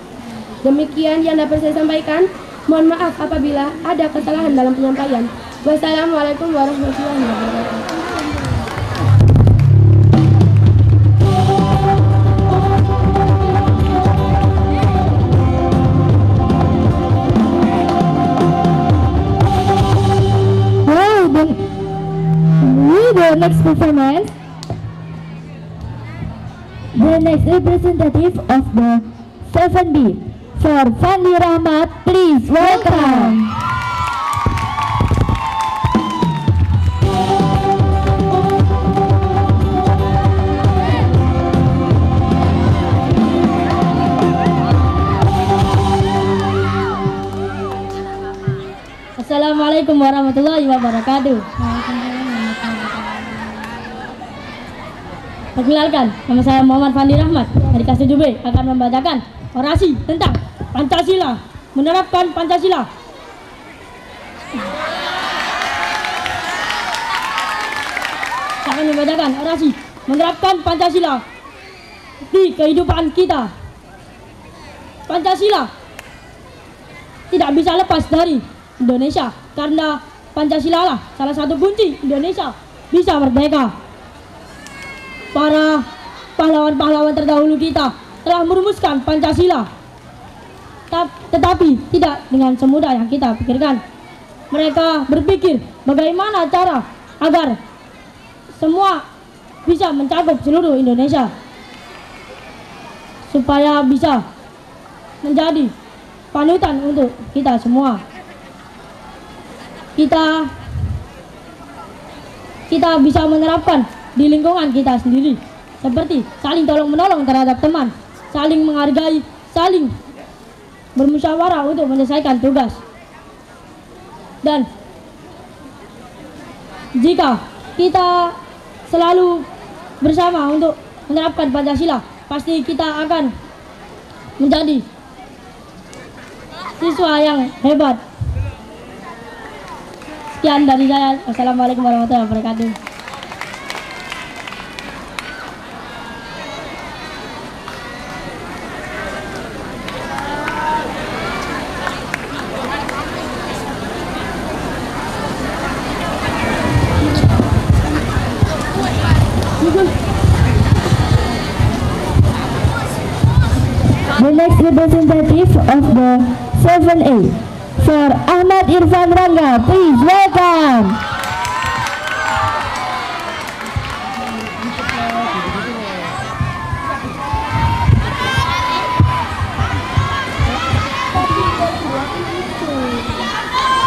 Demikian yang dapat saya sampaikan. Mohon maaf apabila ada kesalahan dalam penyampaian. Wassalamualaikum warahmatullahi wabarakatuh. The next performance, the next representative of the 7B for Fandi Rahmat, please welcome. Assalamualaikum warahmatullahi wabarakatuh. Perkenalkan, nama saya Muhammad Fandi Rahmat dari kelas 7B akan membacakan orasi tentang Pancasila, menerapkan Pancasila. Saya akan membacakan orasi menerapkan Pancasila di kehidupan kita. Pancasila tidak bisa lepas dari Indonesia karena Pancasila lah salah satu kunci Indonesia bisa merdeka. Para pahlawan-pahlawan terdahulu kita telah merumuskan Pancasila, tetapi tidak dengan semudah yang kita pikirkan. Mereka berpikir bagaimana cara agar semua bisa mencakup seluruh Indonesia, supaya bisa menjadi panutan untuk kita semua. Kita bisa menerapkan di lingkungan kita sendiri, seperti saling tolong-menolong terhadap teman, saling menghargai, saling bermusyawarah untuk menyelesaikan tugas. Dan jika kita selalu bersama untuk menerapkan Pancasila, pasti kita akan menjadi siswa yang hebat. Sekian dari saya. Wassalamualaikum warahmatullahi wabarakatuh. The next representative of the 7A for Ahmad Irfan Rangga, please welcome.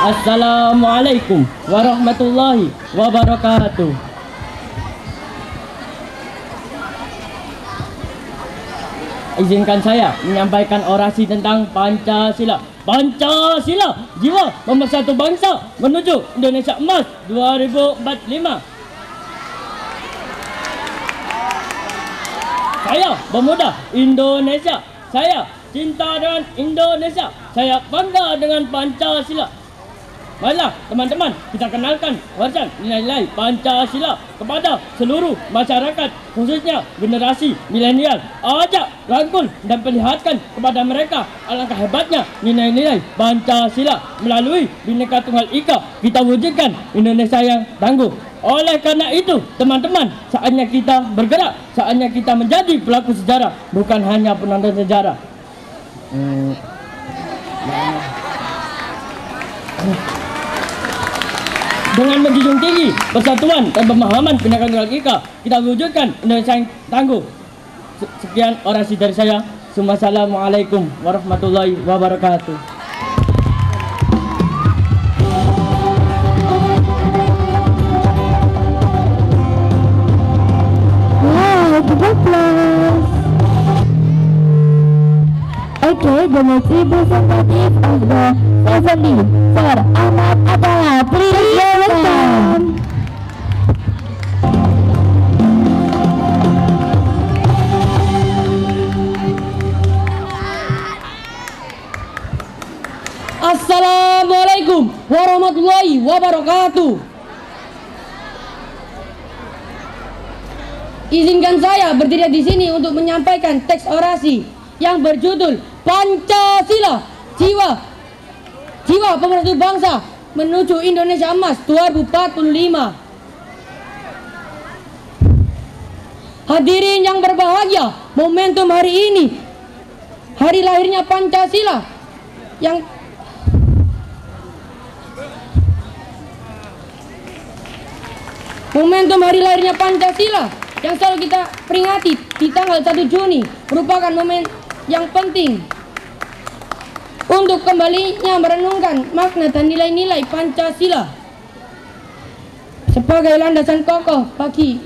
Assalamualaikum warahmatullahi wabarakatuh. Izinkan saya menyampaikan orasi tentang Pancasila. Pancasila, jiwa pemersatu bangsa menuju Indonesia Emas 2045. Saya pemuda Indonesia. Saya cinta dengan Indonesia. Saya bangga dengan Pancasila. Marilah teman-teman kita kenalkan warisan nilai-nilai Pancasila kepada seluruh masyarakat, khususnya generasi milenial. Ajak, rangkul dan perlihatkan kepada mereka alangkah hebatnya nilai-nilai Pancasila. Melalui Bhinneka Tunggal Ika kita wujudkan Indonesia yang tangguh. Oleh karena itu teman-teman, saatnya kita bergerak, saatnya kita menjadi pelaku sejarah, bukan hanya penonton sejarah. Dengan menjunjung tinggi persatuan dan pemahaman Bhinneka Tunggal Ika, kita wujudkan Indonesia yang tangguh. Sekian orasi dari saya. Wassalamualaikum warahmatullahi wabarakatuh. Okay, the next representative of the 70 for Ahmad Atala. Please welcome. Assalamualaikum warahmatullahi wabarakatuh. Izinkan saya berdiri di sini untuk menyampaikan teks orasi yang berjudul Pancasila, jiwa pemersatu bangsa menuju Indonesia Emas 2045. Hadirin yang berbahagia, momentum hari ini, hari lahirnya Pancasila yang selalu kita peringati di tanggal 1 Juni merupakan momen yang penting untuk kembalinya merenungkan makna dan nilai-nilai Pancasila sebagai landasan kokoh bagi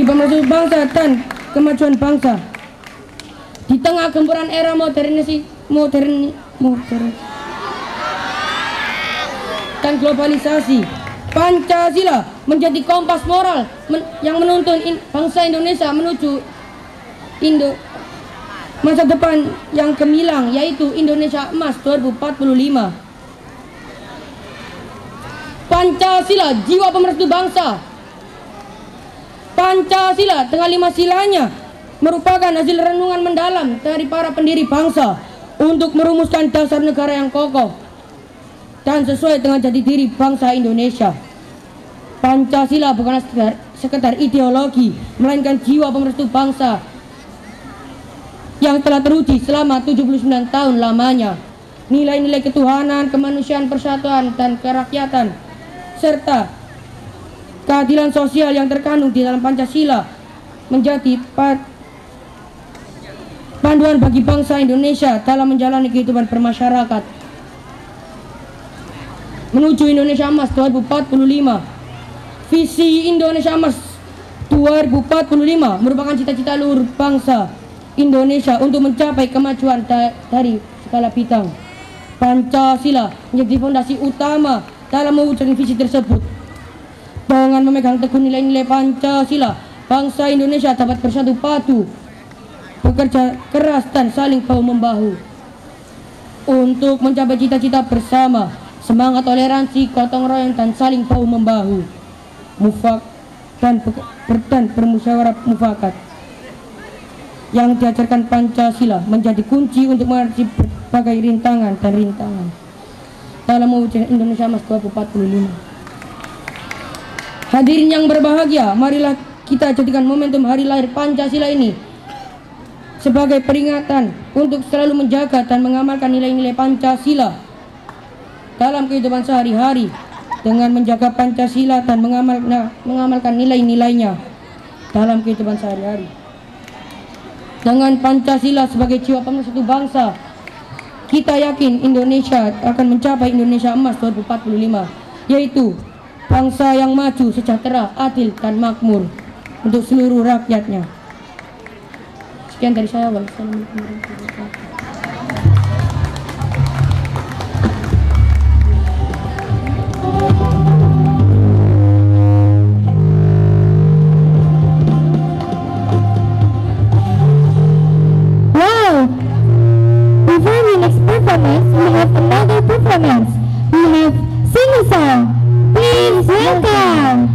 pemersatu bangsa dan kemajuan bangsa di tengah gempuran era modernisasi dan globalisasi. Pancasila menjadi kompas moral yang menuntun bangsa Indonesia menuju masa depan yang gemilang, yaitu Indonesia Emas 2045. Pancasila, jiwa pemersatu bangsa. Pancasila dengan 5 silanya merupakan hasil renungan mendalam dari para pendiri bangsa untuk merumuskan dasar negara yang kokoh dan sesuai dengan jati diri bangsa Indonesia. Pancasila bukanlah sekedar ideologi, melainkan jiwa pemersatu bangsa yang telah teruji selama 79 tahun lamanya. Nilai-nilai ketuhanan, kemanusiaan, persatuan, dan kerakyatan, serta keadilan sosial yang terkandung di dalam Pancasila menjadi panduan bagi bangsa Indonesia dalam menjalani kehidupan bermasyarakat menuju Indonesia Emas 2045. Visi Indonesia Emas 2045 merupakan cita-cita luhur bangsa Indonesia untuk mencapai kemajuan dari segala bidang. Pancasila menjadi fondasi utama dalam mewujudkan visi tersebut. Dengan memegang teguh nilai-nilai Pancasila, bangsa Indonesia dapat bersatu padu, bekerja keras dan saling bahu-membahu untuk mencapai cita-cita bersama. Semangat toleransi, gotong royong, dan saling bahu-membahu, dan bermusyawarah mufakat yang diajarkan Pancasila menjadi kunci untuk menghadapi berbagai rintangan dalam mewujudkan Indonesia Emas 2045. Hadirin yang berbahagia, marilah kita jadikan momentum hari lahir Pancasila ini sebagai peringatan untuk selalu menjaga dan mengamalkan nilai-nilai Pancasila dalam kehidupan sehari-hari dengan menjaga Pancasila dan mengamalkan nilai-nilainya dalam kehidupan sehari-hari. Dengan Pancasila sebagai jiwa pemersatu bangsa, kita yakin Indonesia akan mencapai Indonesia Emas 2045, yaitu bangsa yang maju, sejahtera, adil, dan makmur untuk seluruh rakyatnya. Sekian dari saya. Wassalamualaikum warahmatullahi wabarakatuh. Before the next performance, we have another performance. We have Sing a Song. Please welcome.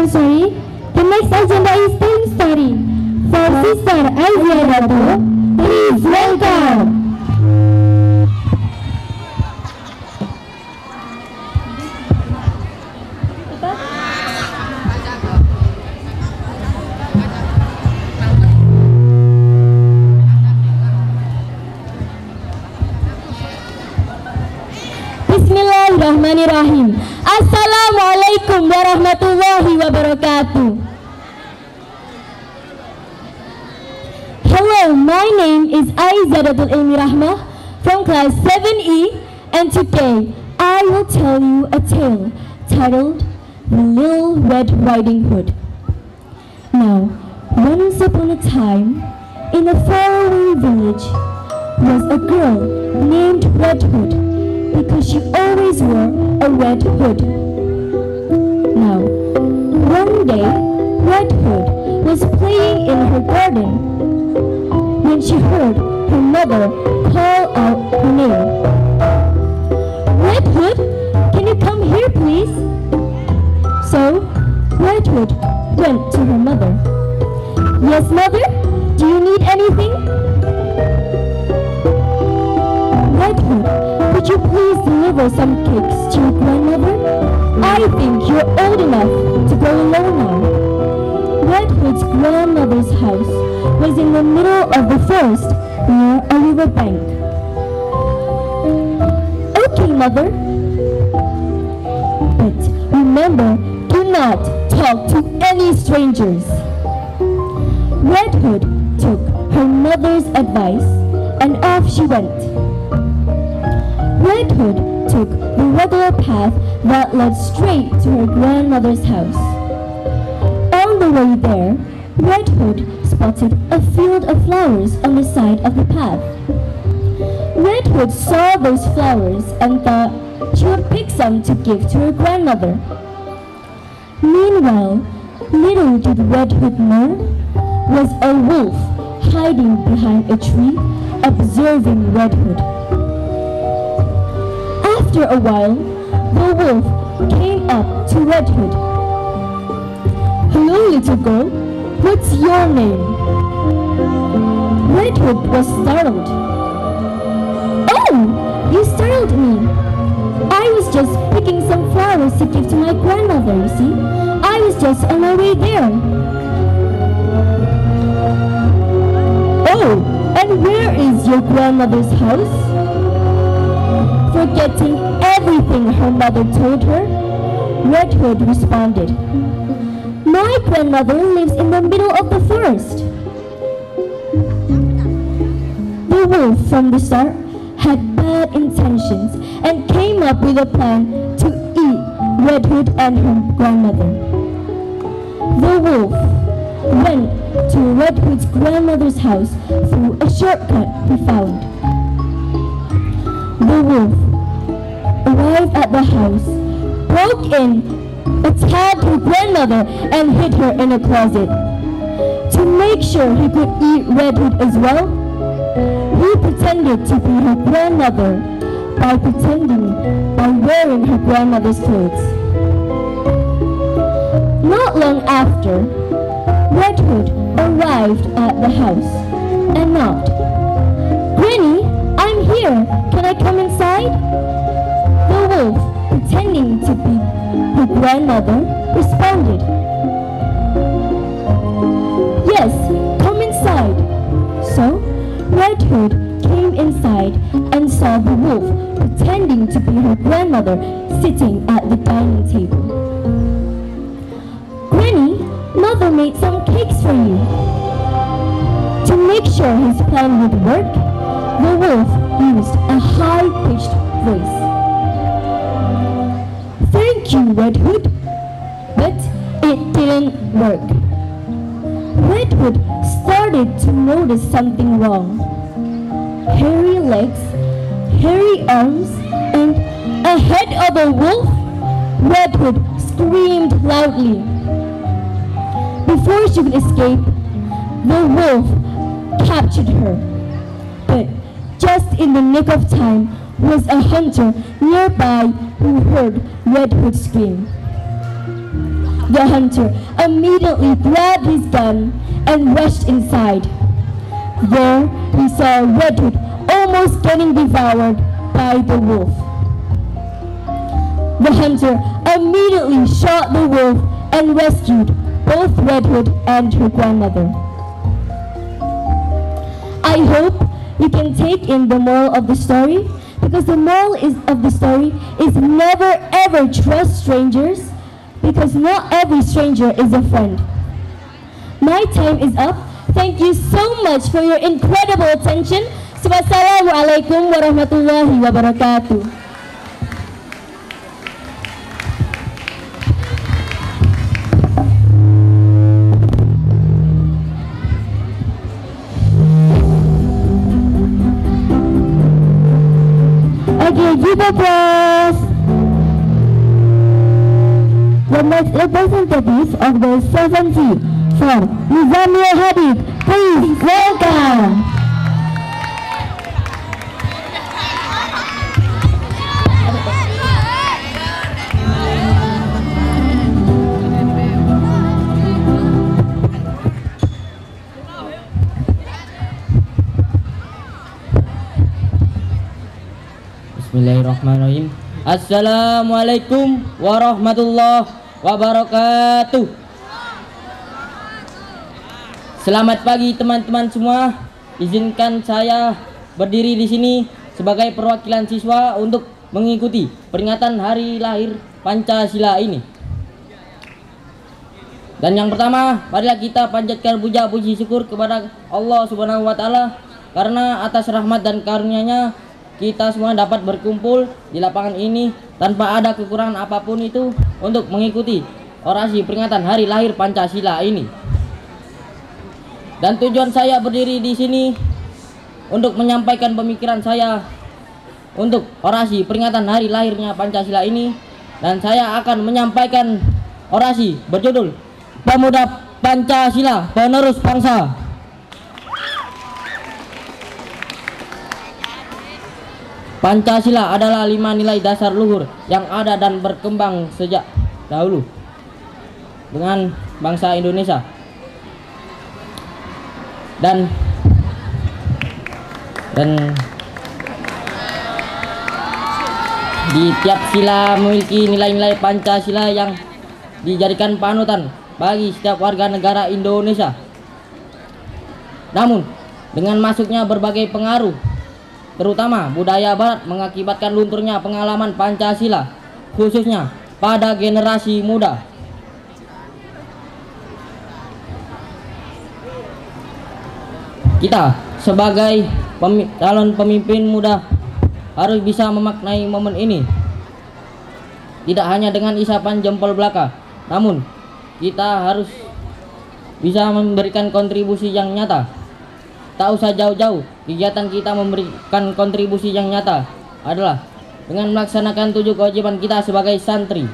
Sorry, the next agenda is telling story. For Sister Aizia Dato, please welcome. Bismillahirrahmanirrahim. Assalamualaikum warahmatullahi wabarakatuh. Hello, my name is Aizadatul Ilmi Rahmah from class 7E, and today I will tell you a tale titled The Little Red Riding Hood. Now, once upon a time, in a faraway village, was a girl named Red Hood, because she always wore a red hood. Now, one day, Red Hood was playing in her garden when she heard her mother call out her name. Red Hood, can you come here please? So, Red Hood went to her mother. Yes, mother? Do you need anything? Red Hood, could you please deliver some cakes to your grandmother? I think you're old enough to go alone now. Red Hood's grandmother's house was in the middle of the forest near a river bank. Okay, mother. But remember, do not talk to any strangers. Red Hood took her mother's advice and off she went. Red Hood took the regular path that led straight to her grandmother's house. On the way there, Red Hood spotted a field of flowers on the side of the path. Red Hood saw those flowers and thought she would pick some to give to her grandmother. Meanwhile, little did Red Hood know, was a wolf hiding behind a tree, observing Red Hood. After a while, the wolf came up to Red Hood. Hello, little girl. What's your name? Red Hood was startled. Oh, you startled me. I was just picking some flowers to give to my grandmother, you see. I was just on my way there. Oh, and where is your grandmother's house? Forgetting everything her mother told her, Red Hood responded, my grandmother lives in the middle of the forest. The wolf from the start had bad intentions and came up with a plan to eat Red Hood and her grandmother. The wolf went to Red Hood's grandmother's house through a shortcut he found. The wolf arrived at the house broke in, attacked her grandmother, and hid her in a closet. To make sure he could eat Red Hood as well, he pretended to be her grandmother by wearing her grandmother's clothes. Not long after, Red Hood arrived at the house and knocked. "Granny, I'm here. Can I come inside?" The wolf, pretending to be her grandmother, responded, "Yes, come inside." So, Red Hood came inside and saw the wolf, pretending to be her grandmother, sitting at the dining table. "Granny, Mother made some cakes for you." To make sure his plan would work, the wolf used a high-pitched voice. "Thank you, Red Hood." But it didn't work. Red Hood started to notice something wrong. Hairy legs, hairy arms, and a head of a wolf? Red Hood screamed loudly. Before she could escape, the wolf captured her. But just in the nick of time was a hunter nearby who heard Red Hood scream. The hunter immediately grabbed his gun and rushed inside. There he saw Red Hood almost getting devoured by the wolf. The hunter immediately shot the wolf and rescued both Red Hood and her grandmother. I hope you can take in the moral of the story, because the moral of the story is never ever trust strangers, because not every stranger is a friend. My time is up. Thank you so much for your incredible attention. Wassalamualaikum warahmatullahi wabarakatuh. Okay, give applause. The next representative of the 70 from Nizamia Habib, please welcome. Bismillahirrahmanirrahim. Assalamualaikum warahmatullahi wabarakatuh. Selamat pagi teman-teman semua. Izinkan saya berdiri di sini sebagai perwakilan siswa untuk mengikuti peringatan hari lahir Pancasila ini. Dan yang pertama, marilah kita panjatkan puja puji syukur kepada Allah Subhanahu wa taala, karena atas rahmat dan karunia-Nya kita semua dapat berkumpul di lapangan ini tanpa ada kekurangan apapun itu untuk mengikuti orasi peringatan hari lahir Pancasila ini. Dan tujuan saya berdiri di sini untuk menyampaikan pemikiran saya untuk orasi peringatan hari lahirnya Pancasila ini, dan saya akan menyampaikan orasi berjudul Pemuda Pancasila Penerus Bangsa. Pancasila adalah 5 nilai dasar luhur yang ada dan berkembang sejak dahulu dengan bangsa Indonesia. Dan di tiap sila memiliki nilai-nilai Pancasila yang dijadikan panutan bagi setiap warga negara Indonesia. Namun, dengan masuknya berbagai pengaruh, terutama budaya barat, mengakibatkan lunturnya pengalaman Pancasila, khususnya pada generasi muda. Kita sebagai calon pemimpin muda harus bisa memaknai momen ini, tidak hanya dengan isapan jempol belaka, namun kita harus bisa memberikan kontribusi yang nyata. Tak usah jauh-jauh, kegiatan kita memberikan kontribusi yang nyata adalah dengan melaksanakan 7 kewajiban kita sebagai santri.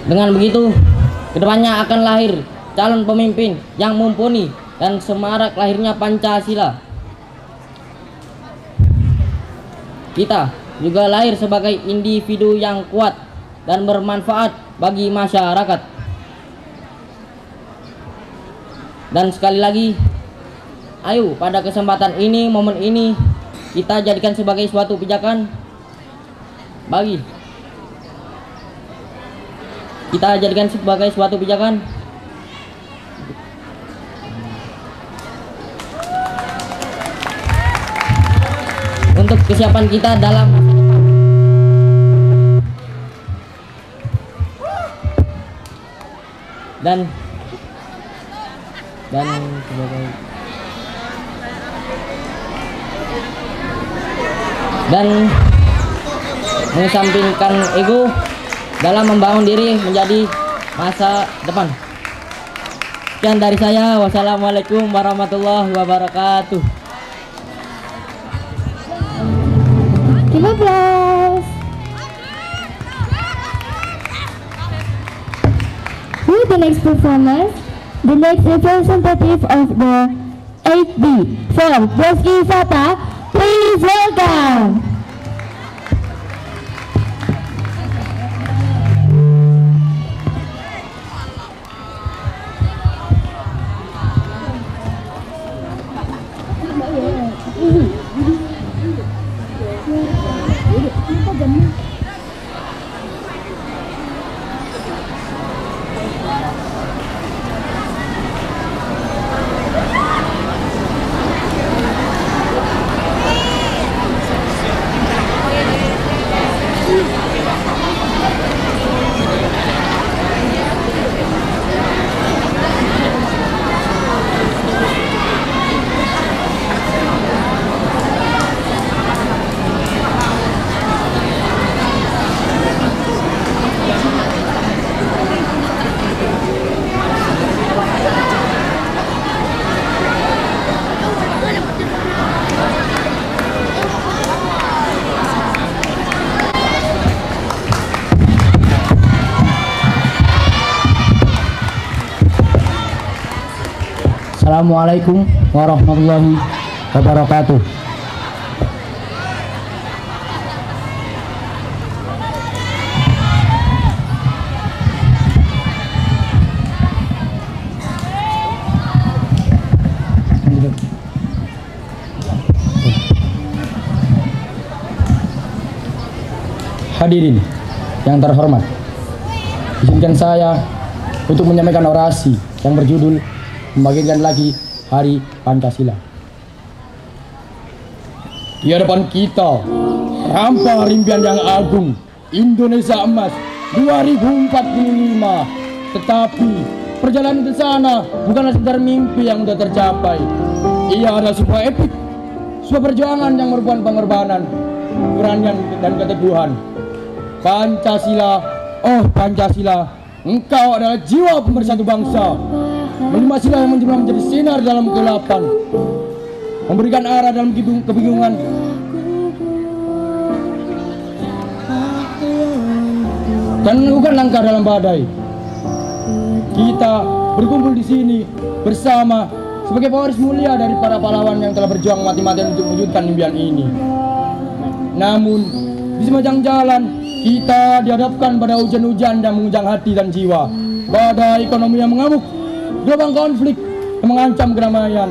Dengan begitu, kedepannya akan lahir calon pemimpin yang mumpuni dan semarak lahirnya Pancasila. Kita juga lahir sebagai individu yang kuat dan bermanfaat bagi masyarakat. Dan sekali lagi, ayo pada kesempatan ini, momen ini, kita jadikan sebagai suatu pijakan untuk kesiapan kita dalam masa depan. Dan mengesampingkan ego dalam membangun diri menjadi masa depan. Sekian dari saya. Wassalamualaikum warahmatullahi wabarakatuh. Give applause. With the next performance, the next representative of the 8B from Boski Fata, please welcome. Assalamualaikum warahmatullahi wabarakatuh. Hadirin yang terhormat, izinkan saya untuk menyampaikan orasi yang berjudul Membangkitkan lagi Hari Pancasila. Di hadapan kita, rampa impian yang agung Indonesia Emas 2045. Tetapi perjalanan ke sana bukanlah sekedar mimpi yang sudah tercapai. Ia adalah sebuah epik, sebuah perjuangan yang merupakan pengorbanan, keberanian dan keteguhan. Pancasila, oh Pancasila, engkau adalah jiwa pemersatu bangsa. Melima sila yang menjadi sinar dalam kegelapan, memberikan arah dalam kebingungan, dan menentukan langkah dalam badai. Kita berkumpul di sini bersama sebagai pewaris mulia dari para pahlawan yang telah berjuang mati-matian untuk mewujudkan impian ini. Namun di sepanjang jalan kita dihadapkan pada hujan-hujan yang mengunjang hati dan jiwa, badai ekonomi yang mengamuk, gelombang konflik yang mengancam kedamaian,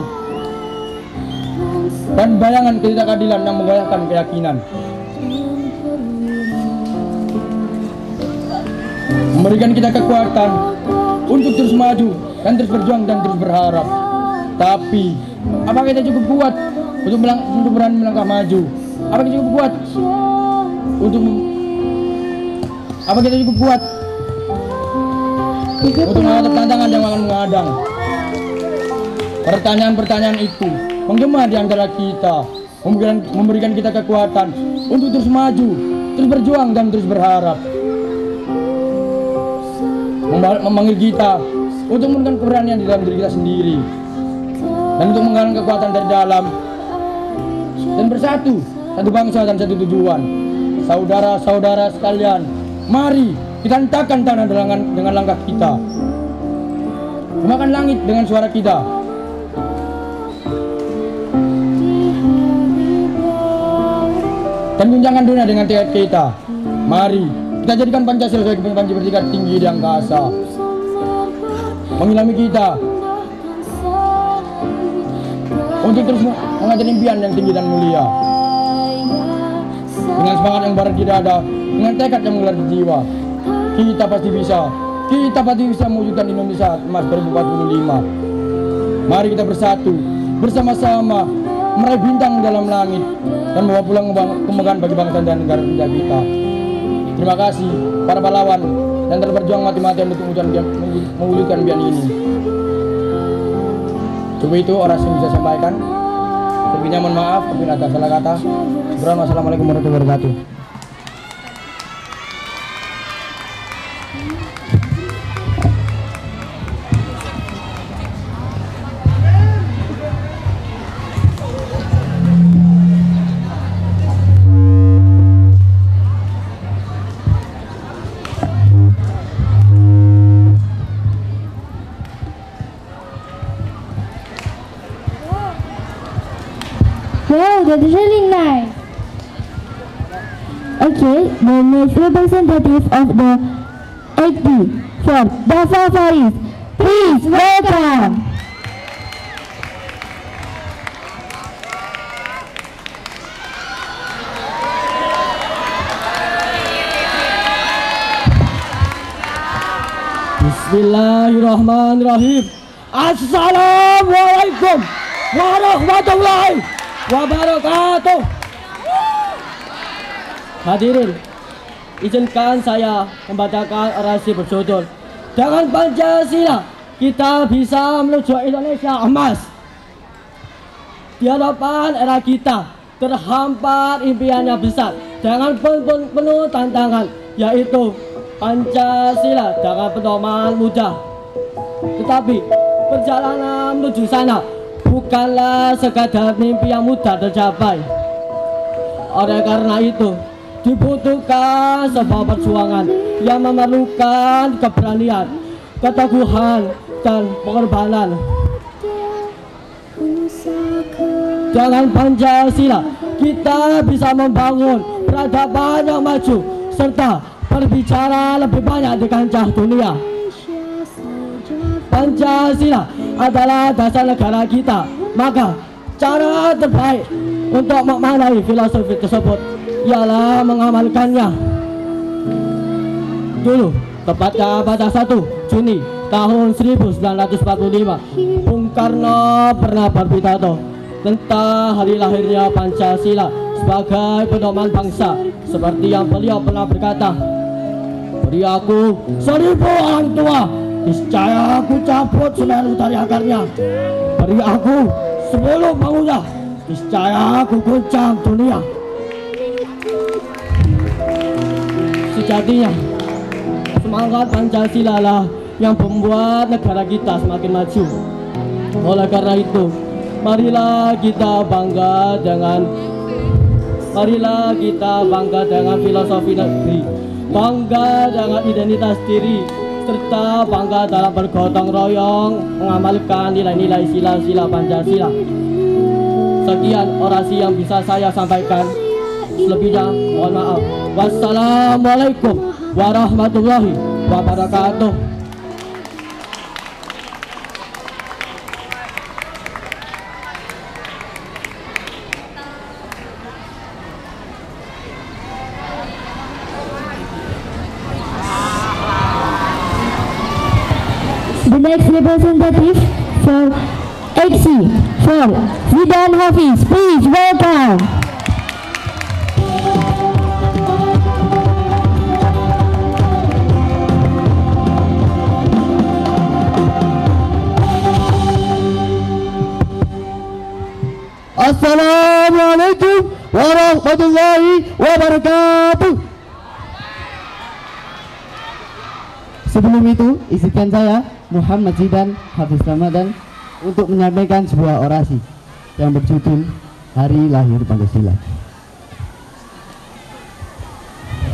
dan bayangan ketidakadilan yang menggoyahkan keyakinan. Memberikan kita kekuatan untuk terus maju dan terus berjuang dan terus berharap. Tapi apakah kita cukup kuat untuk berani melangkah maju? Apakah kita cukup kuat untuk menghadapi tantangan yang akan menghadang? Pertanyaan-pertanyaan itu menggema di antara kita, memberikan kita kekuatan untuk terus maju, terus berjuang dan terus berharap. Memanggil kita untuk menemukan keberanian di dalam diri kita sendiri dan untuk menggalang kekuatan dari dalam dan bersatu, satu bangsa dan satu tujuan. Saudara-saudara sekalian, mari Kita hentakkan tanah dengan langkah kita. Makan langit dengan suara kita. Dan gunjangkan dunia dengan tekad kita. Mari kita jadikan Pancasila sebagai panji bertingkat tinggi di angkasa, mengilhami kita untuk terus mengajar impian yang tinggi dan mulia. Dengan semangat yang barat di dada, dengan tekad yang mengular di jiwa, kita pasti bisa mewujudkan Indonesia emas 2045. Mari kita bersatu, bersama-sama meraih bintang dalam langit dan membawa pulang kemegahan bagi bangsa dan negara kita. Terima kasih para pahlawan yang telah berjuang mati-matian untuk mewujudkan impian ini. Coba itu orasi yang bisa sampaikan. Lebihnya mohon maaf apabila ada salah kata. Wassalamualaikum warahmatullahi wabarakatuh. Wow, that's really nice. Okay, the next representative of the 84th Daffa Faris, please welcome. Bismillahirrahmanirrahim. Assalamualaikum warahmatullahi wabarakatuh. Hadirin, izinkan saya membacakan orasi berjudul dengan Pancasila kita bisa menuju Indonesia emas. Di hadapan era kita terhampar impian yang besar dengan penuh tantangan, yaitu Pancasila dengan pedoman mudah. Tetapi perjalanan menuju sana bukanlah sekadar mimpi yang mudah tercapai. Oleh karena itu, dibutuhkan sebuah perjuangan yang memerlukan keberanian, keteguhan, dan pengorbanan. Dengan Pancasila, kita bisa membangun peradaban yang maju serta berbicara lebih banyak di kancah dunia. Pancasila adalah dasar negara kita, maka cara terbaik untuk memaknai filosofi tersebut ialah mengamalkannya. Dulu, tepatnya pada 1 Juni tahun 1945, Bung Karno pernah berpidato tentang hari lahirnya Pancasila sebagai pedoman bangsa, seperti yang beliau pernah berkata, "Beri aku 1000 orang tua, niscaya aku cabut Semeru dari akarnya. Beri aku 10 pemuda, niscaya aku goncang dunia." Sejatinya, semangat Pancasila lah yang membuat negara kita semakin maju. Oleh karena itu, marilah kita bangga dengan filosofi negeri, bangga dengan identitas diri, serta bangga dalam bergotong royong mengamalkan nilai-nilai sila-sila Pancasila. Sekian orasi yang bisa saya sampaikan. Selebihnya mohon maaf. Wassalamualaikum warahmatullahi wabarakatuh. The next representative for XC for Zidan Hafiz, please welcome. Assalamualaikum warahmatullahi wabarakatuh. Sebelum itu, izinkan saya Muhammad Zidan Hafiz Ramadan untuk menyampaikan sebuah orasi yang berjudul Hari Lahir Pancasila.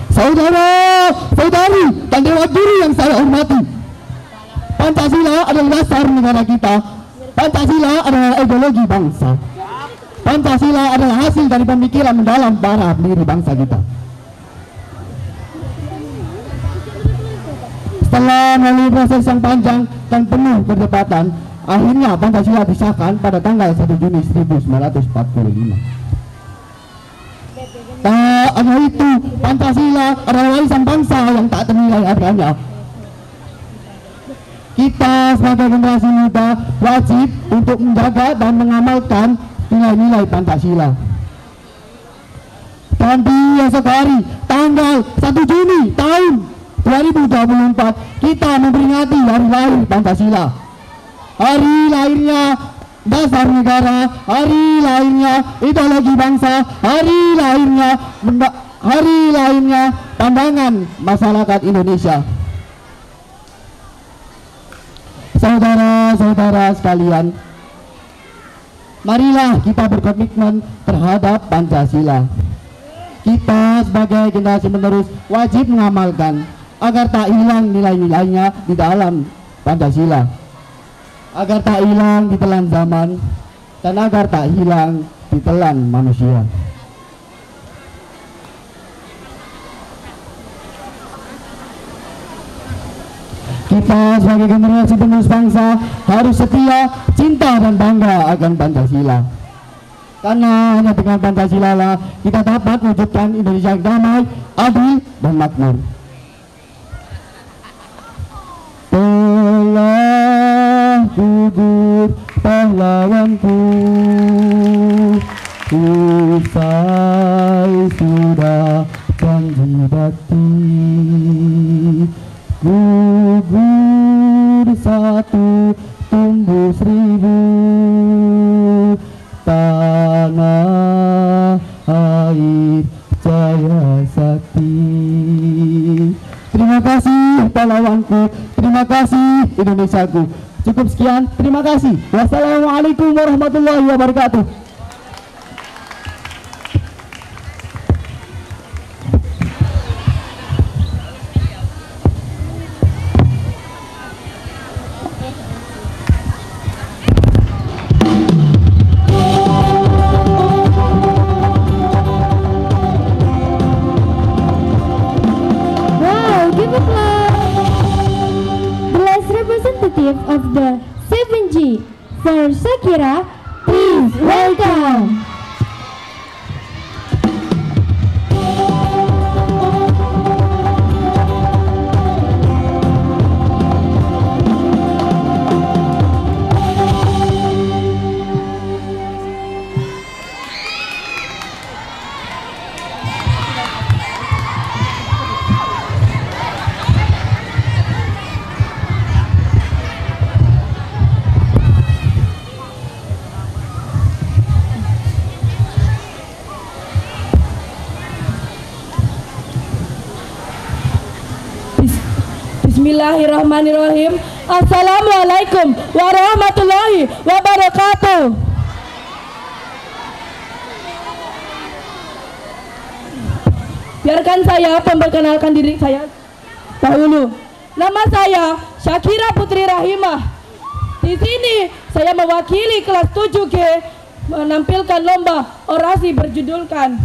Saudara, saudari, dan Dewan Juri yang saya hormati. Pancasila adalah dasar negara kita. Pancasila adalah ideologi bangsa. Pancasila adalah hasil dari pemikiran mendalam para pendiri bangsa kita. Setelah melalui proses yang panjang dan penuh perdebatan, akhirnya Pancasila disahkan pada tanggal 1 Juni 1945. Tak hanya itu, Pancasila adalah warisan bangsa yang tak ternilai harganya. Kita sebagai generasi muda wajib untuk menjaga dan mengamalkan nilai-nilai Pancasila. Dan di esok hari, tanggal 1 Juni tahun 2024, kita memperingati hari lahir Pancasila. Hari lahirnya dasar negara, hari lahirnya ideologi bangsa, hari lahirnya pandangan masyarakat Indonesia. Saudara-saudara sekalian, marilah kita berkomitmen terhadap Pancasila. Kita sebagai generasi penerus wajib mengamalkan agar tak hilang nilai-nilainya di dalam Pancasila, agar tak hilang ditelan zaman, dan agar tak hilang ditelan manusia. Kita sebagai generasi penerus bangsa harus setia, cinta, dan bangga akan Pancasila. Karena hanya dengan Pancasila lah kita dapat mewujudkan Indonesia yang damai, adil, dan makmur. Telah gugur pahlawanku, usai sudah janji bakti, gugur satu tumbuh seribu, tanah air jaya sakti. Terima kasih pahlawanku, terima kasih Indonesiaku. Cukup sekian, terima kasih. Wassalamualaikum warahmatullahi wabarakatuh. Of the 7G for Shakira, please welcome. Bismillahirrahmanirrahim. Assalamualaikum warahmatullahi wabarakatuh. Biarkan saya memperkenalkan diri saya dahulu. Nama saya Shakira Putri Rahimah. Di sini saya mewakili kelas 7G menampilkan lomba orasi berjudulkan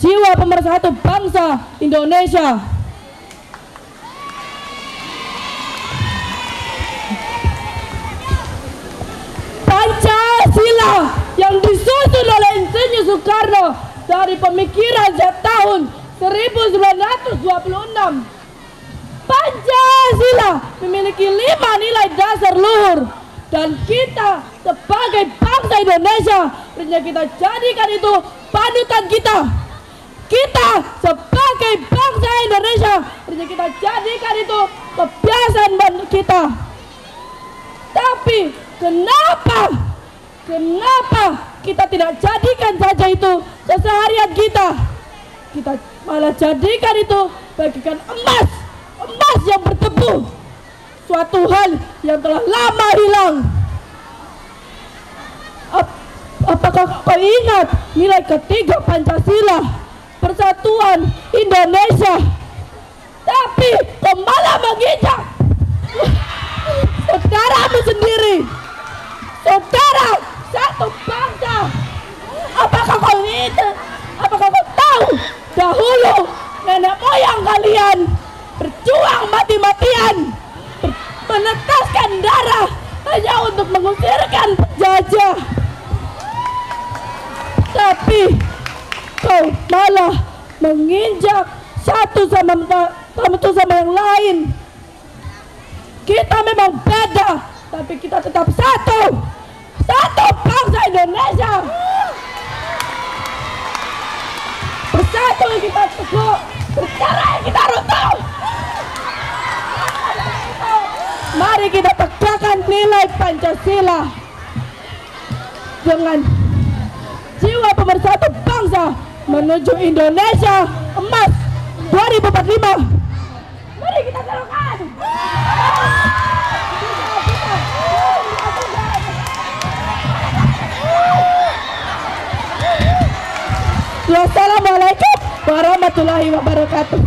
Jiwa Pemersatu Bangsa Indonesia. Pancasila yang disusun oleh Insinyur Soekarno dari pemikiran sejak tahun 1926. Pancasila memiliki 5 nilai dasar luhur, dan kita sebagai bangsa Indonesia harusnya kita jadikan itu panutan kita. Kita sebagai bangsa Indonesia harusnya kita jadikan itu kebiasaan kita. Tapi kenapa kita tidak jadikan saja itu keseharian kita? Kita malah jadikan itu bagikan emas yang bertebu, suatu hal yang telah lama hilang. Apakah kau ingat nilai ketiga Pancasila, persatuan Indonesia? Tapi kau kau malah menginjak saudaramu sendiri, saudara satu bangsa. Apakah kau tahu dahulu nenek moyang kalian berjuang mati-matian, meneteskan darah hanya untuk mengusirkan penjajah, tapi kau malah menginjak satu sama yang lain. Kita memang beda, tapi kita tetap satu bangsa Indonesia. Bersatu kita teguh, bercerai kita runtuh. Mari kita tegakkan nilai Pancasila dengan jiwa pemersatu bangsa menuju Indonesia Emas 2045. Mari kita serukan. Wassalamualaikum warahmatullahi wabarakatuh.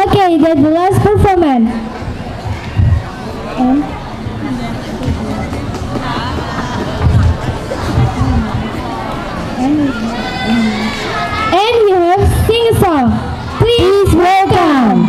Okay, that's the last performance. And we have sing a song. Please welcome.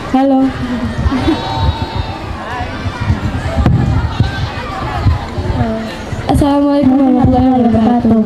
Halo. Assalamualaikum warahmatullahi wabarakatuh.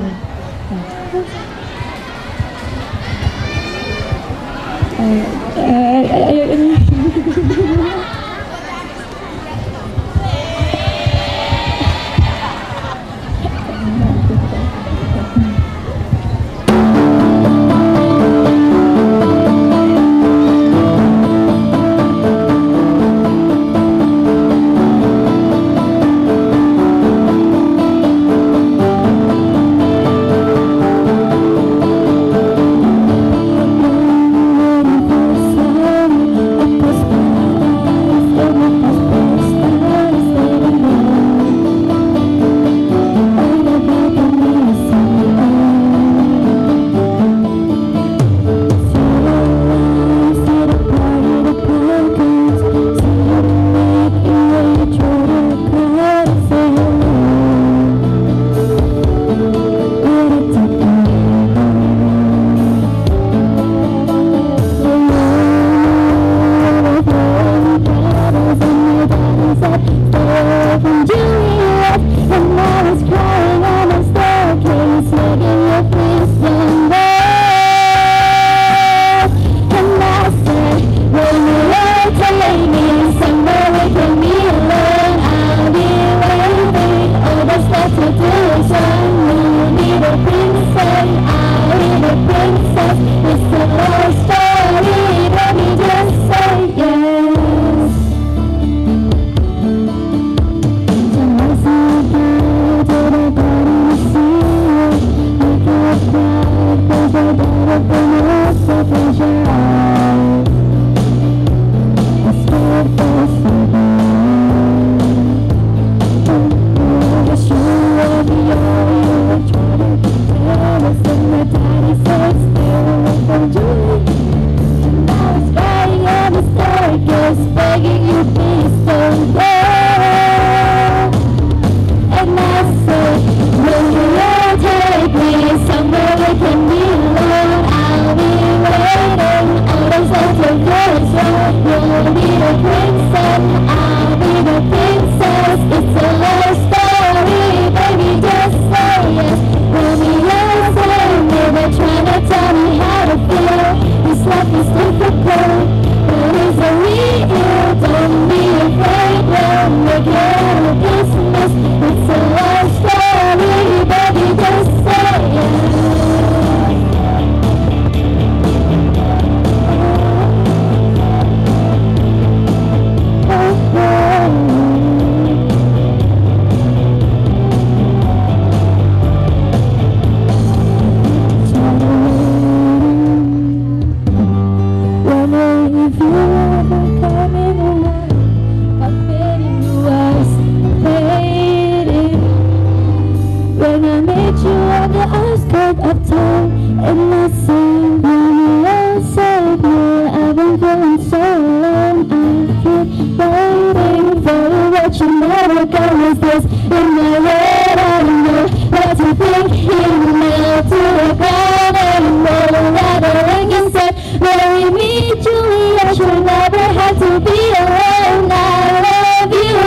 record of time in my same room. Save me, I've been feeling so alone. I keep waiting for you, but you never come. Is this in my head? I don't know what to think. You nailed to the ground anymore. Rattling instead, marry me, Julia. You'll never have to be alone. I love you.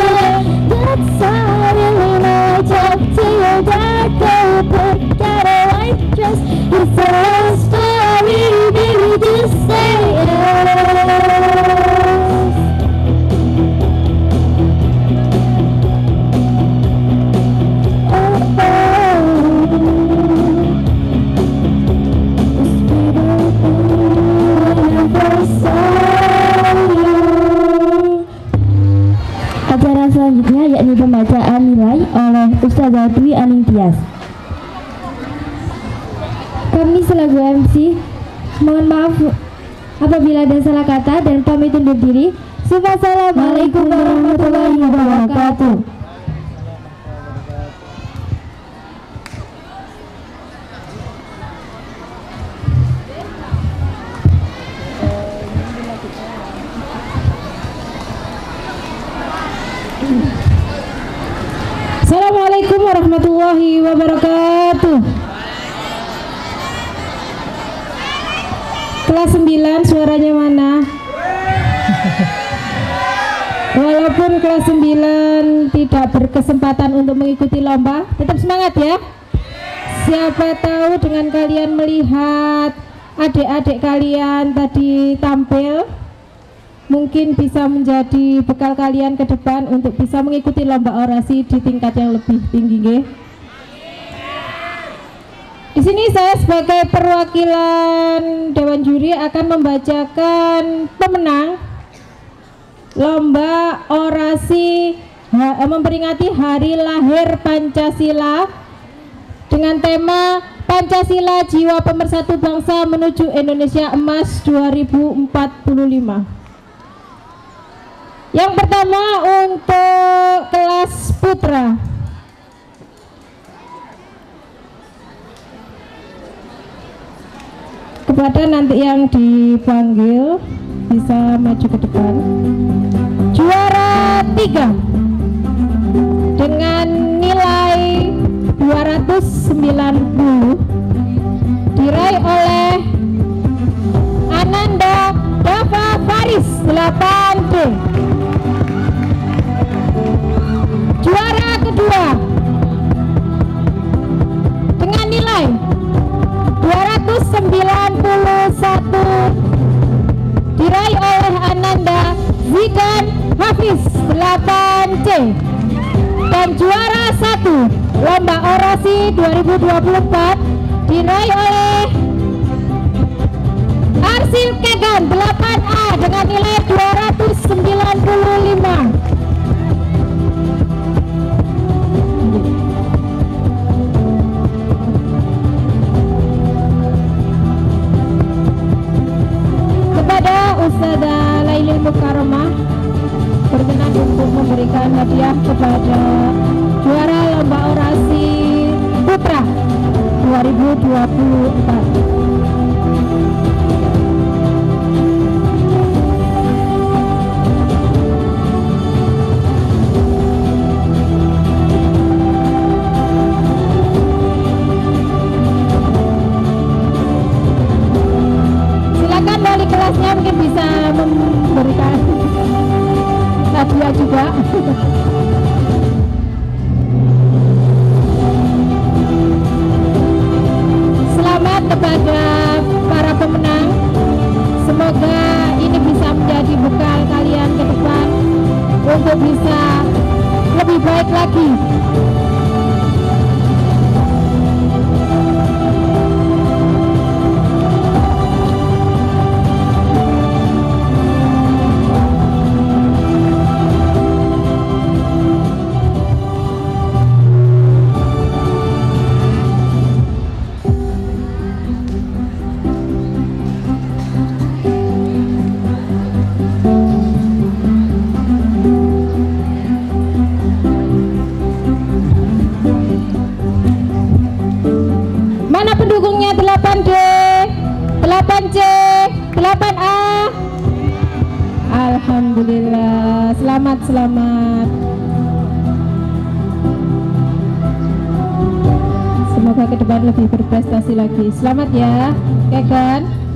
That's all I really know. Talk to your dad, go put out a white dress. It's a love story, baby, just say yes. Acara selanjutnya yakni pembacaan nilai oleh Ustazah Dwi Aningtyas. Kami selaku MC mohon maaf apabila ada salah kata dan pamit undur diri. Wassalamualaikum warahmatullahi wabarakatuh. Assalamualaikum warahmatullahi wabarakatuh. Kelas 9 suaranya mana? Walaupun kelas 9 tidak berkesempatan untuk mengikuti lomba, tetap semangat ya. Siapa tahu dengan kalian melihat adik-adik kalian tadi tampil, mungkin bisa menjadi bekal kalian ke depan untuk bisa mengikuti lomba orasi di tingkat yang lebih tinggi, nggih. Di sini saya sebagai perwakilan Dewan Juri akan membacakan pemenang lomba orasi memperingati Hari Lahir Pancasila dengan tema Pancasila Jiwa Pemersatu Bangsa Menuju Indonesia Emas 2045. Yang pertama untuk kelas putra. Kepada nanti yang dipanggil bisa maju ke depan. Juara 3 dengan nilai 290 diraih oleh Ananda Dava Faris 8D. Juara kedua dengan nilai 291 diraih oleh Ananda Zidan Hafiz 8C. Dan juara 1 lomba orasi 2024 diraih oleh Arsil Kegan 8A dengan nilai 295. Ustazah Lailil Mukarramah berkenan untuk memberikan hadiah kepada juara lomba orasi putra 2024. Kelasnya mungkin bisa memberikan hadiah juga. Selamat kepada para pemenang. Semoga ini bisa menjadi bekal kalian ke depan untuk bisa lebih baik lagi. 8C, 8A. Alhamdulillah, selamat. Semoga ke depan lebih berprestasi lagi. Selamat ya, Keken.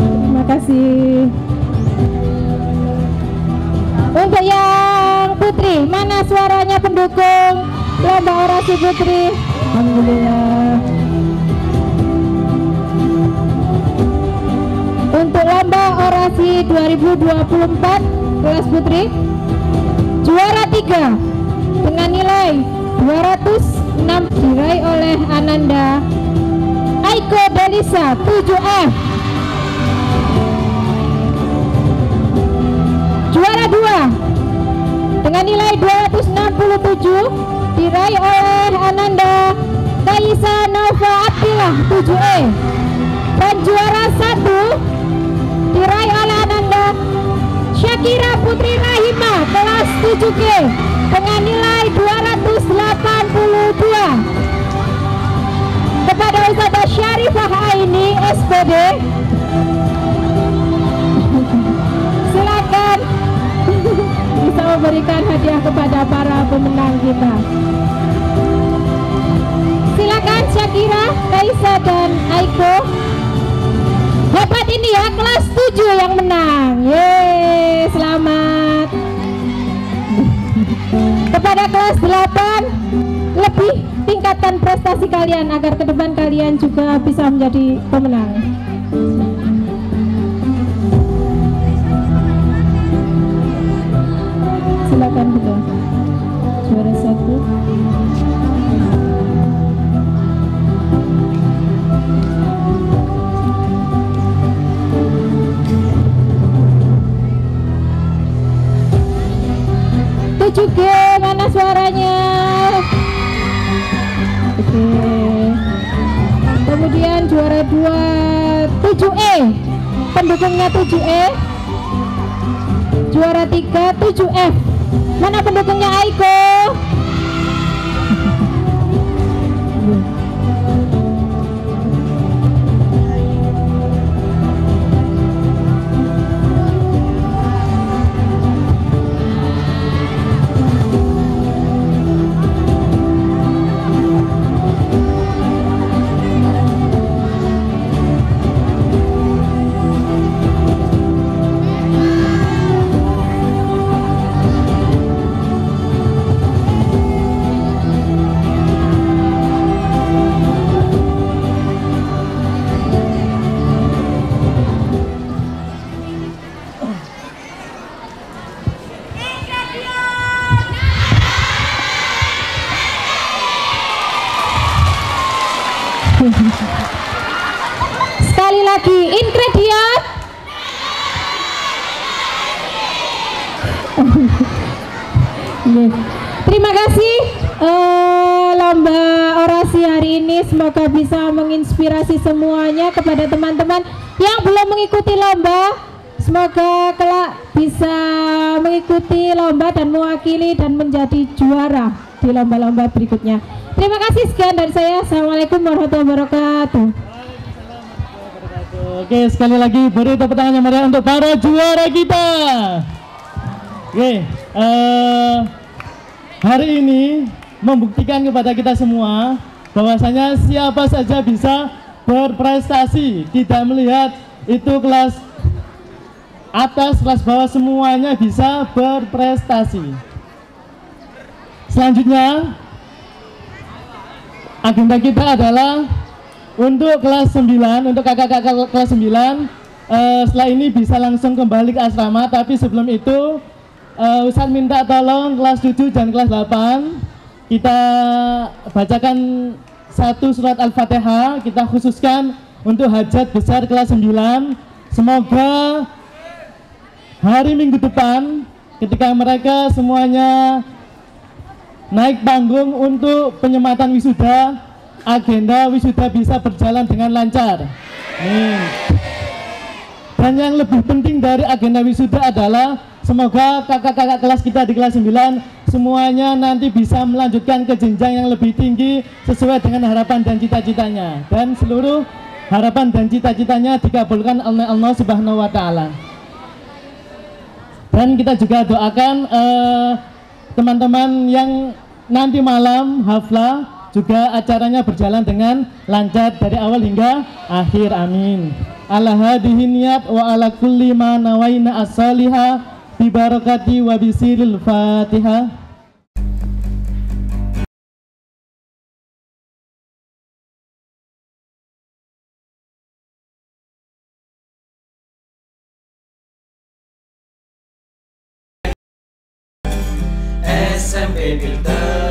Terima kasih. Untuk yang putri, mana suaranya pendukung lomba orasi putri? Alhamdulillah. Untuk lomba orasi 2024 kelas putri, juara 3 dengan nilai 206 diraih oleh Ananda Aiko Delisa 7F. Juara 2 dengan nilai 267 diraih oleh Ananda Kaisa Nova Atila 7E. Dan juara 1 diraih oleh Ananda Syakira Putri Rahima kelas 7G dengan nilai 282. Kepada Ustazah Syarifah Aini SPD, silakan bisa memberikan hadiah kepada para pemenang kita. Silakan Syakira, Kaisa dan Aiko. Hebat ini ya, kelas 7 yang menang. Yeay, selamat. Kepada kelas 8, lebih tingkatkan prestasi kalian agar ke depan kalian juga bisa menjadi pemenang. Silakan kita. Juara 1. G, mana suaranya? Oke. Kemudian juara 2 7E, pendukungnya 7E. Juara 3 7F, mana pendukungnya Aiko? Sekali lagi, ingredient. Terima kasih lomba orasi hari ini, semoga bisa menginspirasi semuanya. Kepada teman-teman yang belum mengikuti lomba, semoga kelak bisa mengikuti lomba dan mewakili dan menjadi juara di lomba-lomba berikutnya. Terima kasih, sekian dari saya. Assalamualaikum warahmatullahi wabarakatuh. Oke, sekali lagi beri tepuk tangan yang meriah untuk para juara kita. Oke, hari ini membuktikan kepada kita semua bahwasanya siapa saja bisa berprestasi, tidak melihat itu kelas atas, kelas bawah, semuanya bisa berprestasi. Selanjutnya, agenda kita adalah untuk kelas 9, untuk kakak-kakak kelas 9, setelah ini bisa langsung kembali ke asrama. Tapi sebelum itu, Ustadz minta tolong kelas 7 dan kelas 8 kita bacakan satu surat Al-Fatihah, kita khususkan untuk hajat besar kelas 9. Semoga hari Minggu depan ketika mereka semuanya naik panggung untuk penyematan wisuda, agenda wisuda bisa berjalan dengan lancar. Dan yang lebih penting dari agenda wisuda adalah semoga kakak-kakak kelas kita di kelas 9 semuanya nanti bisa melanjutkan ke jenjang yang lebih tinggi sesuai dengan harapan dan cita-citanya, dan seluruh harapan dan cita-citanya dikabulkan oleh Allah Subhanahu wa Ta'ala. Dan kita juga doakan teman-teman yang nanti malam haflah juga acaranya berjalan dengan lancar dari awal hingga akhir, amin. Ala hadihi niyat wa ala kulli ma nawaina as-salihah bi barakati wa bisiril Fatihah. SMP Filter